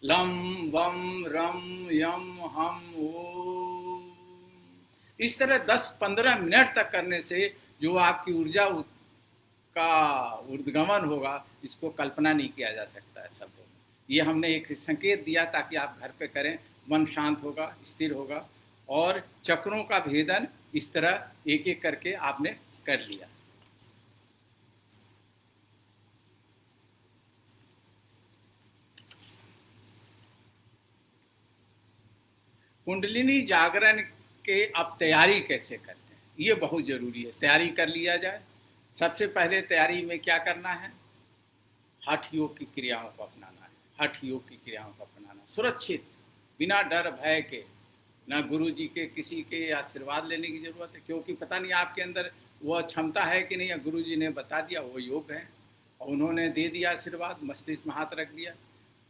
लम वम रम यम हम ओम। इस तरह 10-15 मिनट तक करने से जो आपकी ऊर्जा का ऊर्ध्वगमन होगा, इसको कल्पना नहीं किया जा सकता है शब्दों में। ये हमने एक संकेत दिया ताकि आप घर पे करें, मन शांत होगा, स्थिर होगा। और चक्रों का भेदन इस तरह एक एक करके आपने कर लिया। कुंडलिनी जागरण के अब तैयारी कैसे करते हैं, ये बहुत ज़रूरी है। तैयारी कर लिया जाए। सबसे पहले तैयारी में क्या करना है? हठ योग की क्रियाओं को अपनाना है। हठ योग की क्रियाओं को अपनाना, सुरक्षित, बिना डर भय के। ना गुरु जी के किसी के आशीर्वाद लेने की ज़रूरत है, क्योंकि पता नहीं आपके अंदर वह क्षमता है कि नहीं। या गुरु जी ने बता दिया वो योग है और उन्होंने दे दिया आशीर्वाद, मस्तिष्क में हाथ रख दिया,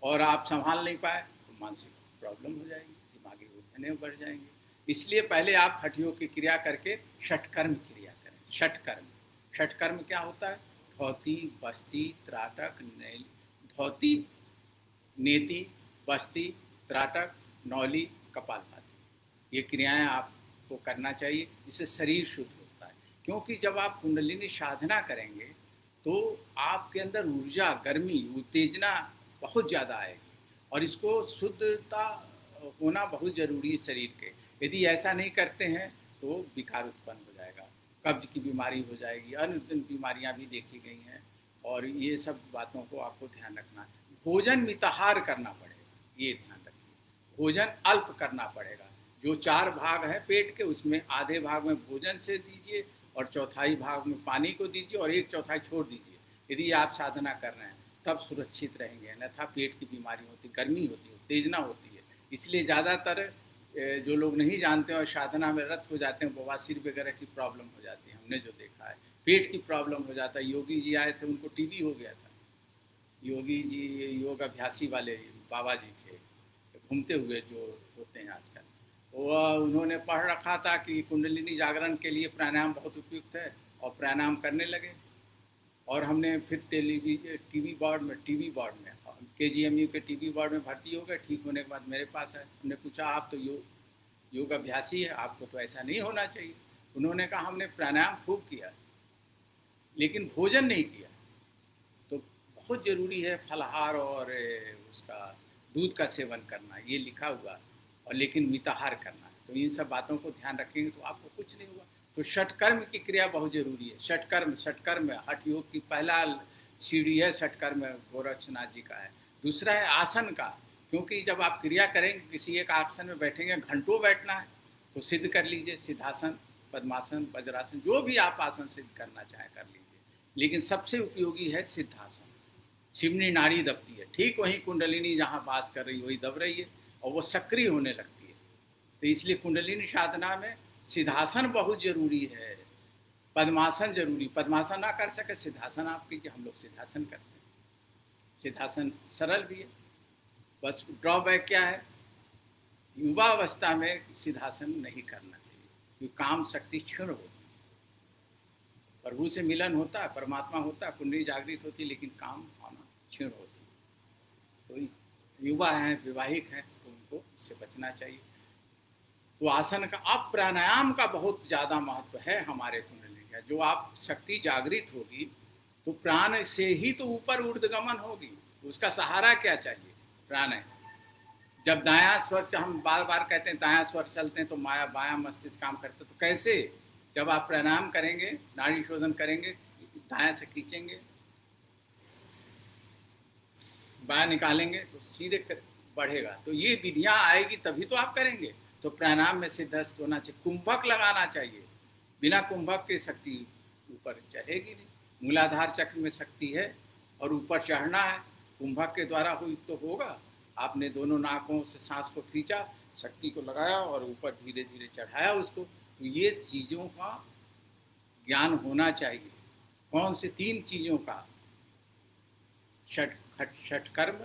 और आप संभाल नहीं पाए तो मानसिक प्रॉब्लम हो जाएगी, दिमागी उलझने बढ़ जाएंगे। इसलिए पहले आप हठ योग की क्रिया करके षटकर्म क्रिया करें। षटकर्म, षटकर्म क्या होता है? धौती, बस्ती, त्राटक, धौती, नेति, बस्ती, त्राटक, नौली, कपालभाति। ये क्रियाएं आपको करना चाहिए, इससे शरीर शुद्ध होता है। क्योंकि जब आप कुंडलिनी साधना करेंगे तो आपके अंदर ऊर्जा, गर्मी, उत्तेजना बहुत ज़्यादा आएगी, और इसको शुद्धता होना बहुत ज़रूरी है शरीर के। यदि ऐसा नहीं करते हैं तो विकार उत्पन्न हो जाएगा, कब्ज की बीमारी हो जाएगी, अन्य बीमारियां भी देखी गई हैं। और ये सब बातों को आपको ध्यान रखना है। भोजन मिताहार करना पड़ेगा, ये ध्यान रखिए। भोजन अल्प करना पड़ेगा। जो 4 भाग है पेट के, उसमें आधे भाग में भोजन से दीजिए और चौथाई भाग में पानी को दीजिए और 1/4 छोड़ दीजिए। यदि आप साधना कर रहे हैं तब सुरक्षित रहेंगे, अन्यथा पेट की बीमारी होती, गर्मी होती है, उत्तेजना होती है। इसलिए ज़्यादातर जो लोग नहीं जानते और साधना में रत हो जाते हैं, बवासीर वगैरह की प्रॉब्लम हो जाती है। हमने जो देखा है, पेट की प्रॉब्लम हो जाता है। योगी जी आए थे, उनको टीबी हो गया था। योगी जी योग अभ्यासी वाले बाबा जी थे, घूमते हुए जो होते हैं आजकल। वो उन्होंने पढ़ रखा था कि कुंडलिनी जागरण के लिए प्राणायाम बहुत उपयुक्त है, और प्राणायाम करने लगे। और हमने फिर टीवी बोर्ड में KGMU के टीवी बोर्ड में भर्ती हो गए। ठीक होने के बाद मेरे पास आए, हमने पूछा आप तो योग अभ्यासी है, आपको तो ऐसा नहीं होना चाहिए। उन्होंने कहा हमने प्राणायाम खूब किया लेकिन भोजन नहीं किया। तो बहुत ज़रूरी है फलाहार और उसका दूध का सेवन करना, ये लिखा हुआ, और लेकिन मिताहार करना है। तो इन सब बातों को ध्यान रखेंगे तो आपको कुछ नहीं हुआ। तो षटकर्म की क्रिया बहुत ज़रूरी है। षटकर्म हठ योग की पहला सीढ़ी है षटकर्म, गोरक्षनाथ जी का है। दूसरा है आसन का, क्योंकि जब आप क्रिया करेंगे, किसी एक आसन में बैठेंगे, घंटों बैठना है, तो सिद्ध कर लीजिए। सिद्धासन, पद्मासन, वज्रासन, जो भी आप आसन सिद्ध करना चाहें कर लीजिए। लेकिन सबसे उपयोगी है सिद्धासन। शिवनी नाड़ी दबती है, ठीक वहीं कुंडलिनी जहाँ वास कर रही वही दब रही है, और वो सक्रिय होने लगती है। तो इसलिए कुंडलिनी साधना में सिद्धासन बहुत जरूरी है, पद्मासन जरूरी। पद्मासन ना कर सके, सिद्धासन आप कीजिए। हम लोग सिद्धासन करते हैं। सिद्धासन सरल भी है, बस ड्रॉबैक क्या है? युवावस्था में सिद्धासन नहीं करना चाहिए, क्योंकि काम शक्ति क्षीण होती है। प्रभु से मिलन होता है, परमात्मा होता है, कुंडली जागृत होती है, लेकिन काम होना क्षीण होती है। तो युवा हैं, विवाहिक हैं, तो उनको इससे बचना चाहिए। तो आसन का, अब प्राणायाम का बहुत ज़्यादा महत्व है हमारे कुंडली का। जो आप शक्ति जागृत होगी तो प्राण से ही तो ऊपर ऊर्ध्वगमन होगी। उसका सहारा क्या चाहिए? प्राण है। जब दायां स्वर, हम बार बार कहते हैं दायां स्वर चलते हैं तो माया बायां मस्तिष्क काम करता है, तो कैसे? जब आप प्राणायाम करेंगे, नाड़ी शोधन करेंगे, दायां से खींचेंगे, बायां निकालेंगे तो सीधे बढ़ेगा। तो ये विधियां आएगी तभी तो आप करेंगे। तो प्राणायाम में सिद्धस्त होना चाहिए, कुंभक लगाना चाहिए। बिना कुंभक के शक्ति ऊपर चढ़ेगी नहीं। मूलाधार चक्र में शक्ति है और ऊपर चढ़ना है, कुंभक के द्वारा हुई तो होगा। आपने दोनों नाकों से सांस को खींचा, शक्ति को लगाया और ऊपर धीरे धीरे चढ़ाया उसको। तो ये चीज़ों का ज्ञान होना चाहिए। कौन से 3 चीज़ों का? षट कर्म,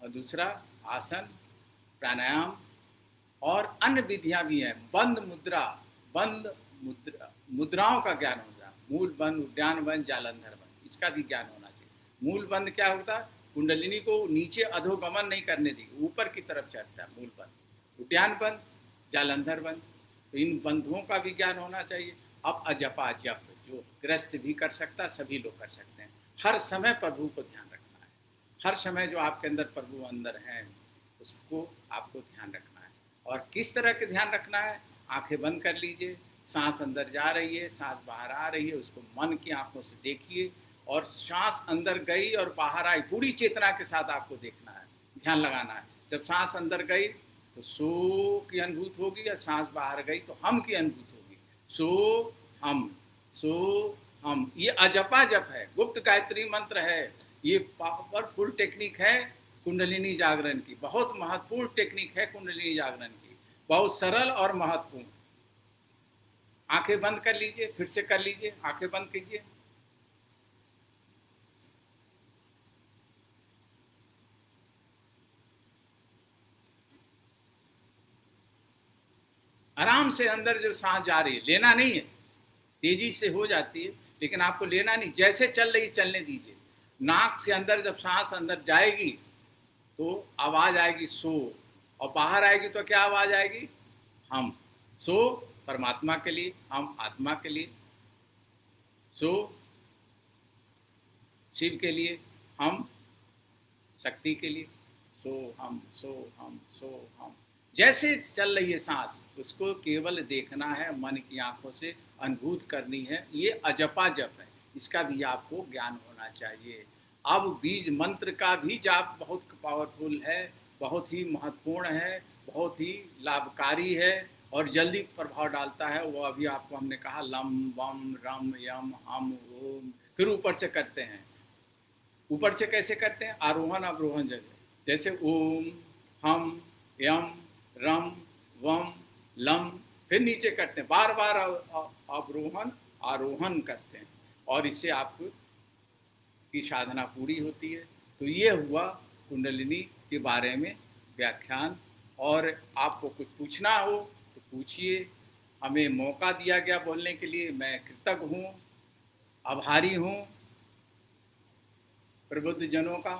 और दूसरा आसन, प्राणायाम, और अन्य विधियां भी हैं। बंद मुद्राओं का ज्ञान होगा। मूल बंद, उद्यान बंद, जालंधर बंद, इसका भी ज्ञान होना चाहिए। मूल बंद क्या होता है? कुंडलिनी को नीचे अधोगमन नहीं करने दी, ऊपर की तरफ चढ़ता है मूल बंद। उद्यान बंद, जालंधर बंद, तो इन बंधुओं का भी ज्ञान होना चाहिए। अब अजपा जप, जो ग्रस्त भी कर सकता है, सभी लोग कर सकते हैं। हर समय प्रभु को ध्यान रखना है। हर समय जो आपके अंदर प्रभु अंदर हैं उसको आपको ध्यान रखना है। और किस तरह के ध्यान रखना है? आंखें बंद कर लीजिए, सांस अंदर जा रही है, सांस बाहर आ रही है, उसको मन की आंखों से देखिए। और सांस अंदर गई और बाहर आई, पूरी चेतना के साथ आपको देखना है, ध्यान लगाना है। जब सांस अंदर गई तो सो की अनुभूति होगी, और सांस बाहर गई तो हम की अनुभूति होगी। सो हम, सो हम, ये अजपा जप है, गुप्त गायत्री मंत्र है। ये पावरफुल टेक्निक है कुंडलिनी जागरण की, बहुत महत्वपूर्ण टेक्निक है कुंडलिनी जागरण की, बहुत सरल और महत्वपूर्ण। आंखें बंद कर लीजिए, फिर से कर लीजिए, आंखें बंद कीजिए। आराम से अंदर जो सांस जा रही है, लेना नहीं है, तेजी से हो जाती है लेकिन आपको लेना नहीं, जैसे चल रही चलने दीजिए। नाक से अंदर जब सांस अंदर जाएगी तो आवाज आएगी सो, और बाहर आएगी तो क्या आवाज आएगी? हम। सो परमात्मा के लिए, हम आत्मा के लिए, सो शिव के लिए, हम शक्ति के लिए। सो हम, सो हम, सो हम, जैसे चल रही है सांस उसको केवल देखना है, मन की आंखों से अनुभूत करनी है। ये अजपा जप है, इसका भी आपको ज्ञान होना चाहिए। अब बीज मंत्र का भी जाप बहुत पावरफुल है, बहुत ही महत्वपूर्ण है, बहुत ही लाभकारी है और जल्दी प्रभाव डालता है। वो अभी आपको हमने कहा, लम वम रम यम हम ओम, फिर ऊपर से करते हैं। ऊपर से कैसे करते हैं? आरोहण अवरोहण जगह, जैसे ओम, हम, यम, रम, वम, लम, फिर नीचे करते हैं, बार बार अवरोहण आरोहण करते हैं, और इससे आपको की साधना पूरी होती है। तो ये हुआ कुंडलिनी के बारे में व्याख्यान। और आपको कुछ पूछना हो तो पूछिए, हमें मौका दिया गया बोलने के लिए मैं कृतज्ञ हूँ, आभारी हूँ। प्रबुद्ध जनों का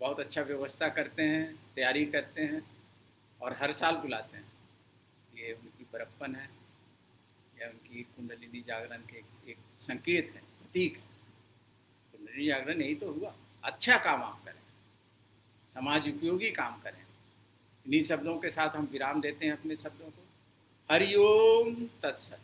बहुत अच्छा व्यवस्था करते हैं, तैयारी करते हैं और हर साल बुलाते हैं। ये उनकी बड़प्पन है, या उनकी कुंडलिनी जागरण के एक संकेत है, प्रतीक है। कुंडलिनी जागरण यही तो हुआ। अच्छा काम आप करें, समाज उपयोगी काम करें। इन्हीं शब्दों के साथ हम विराम देते हैं अपने शब्दों को। हरिओम तत्सत।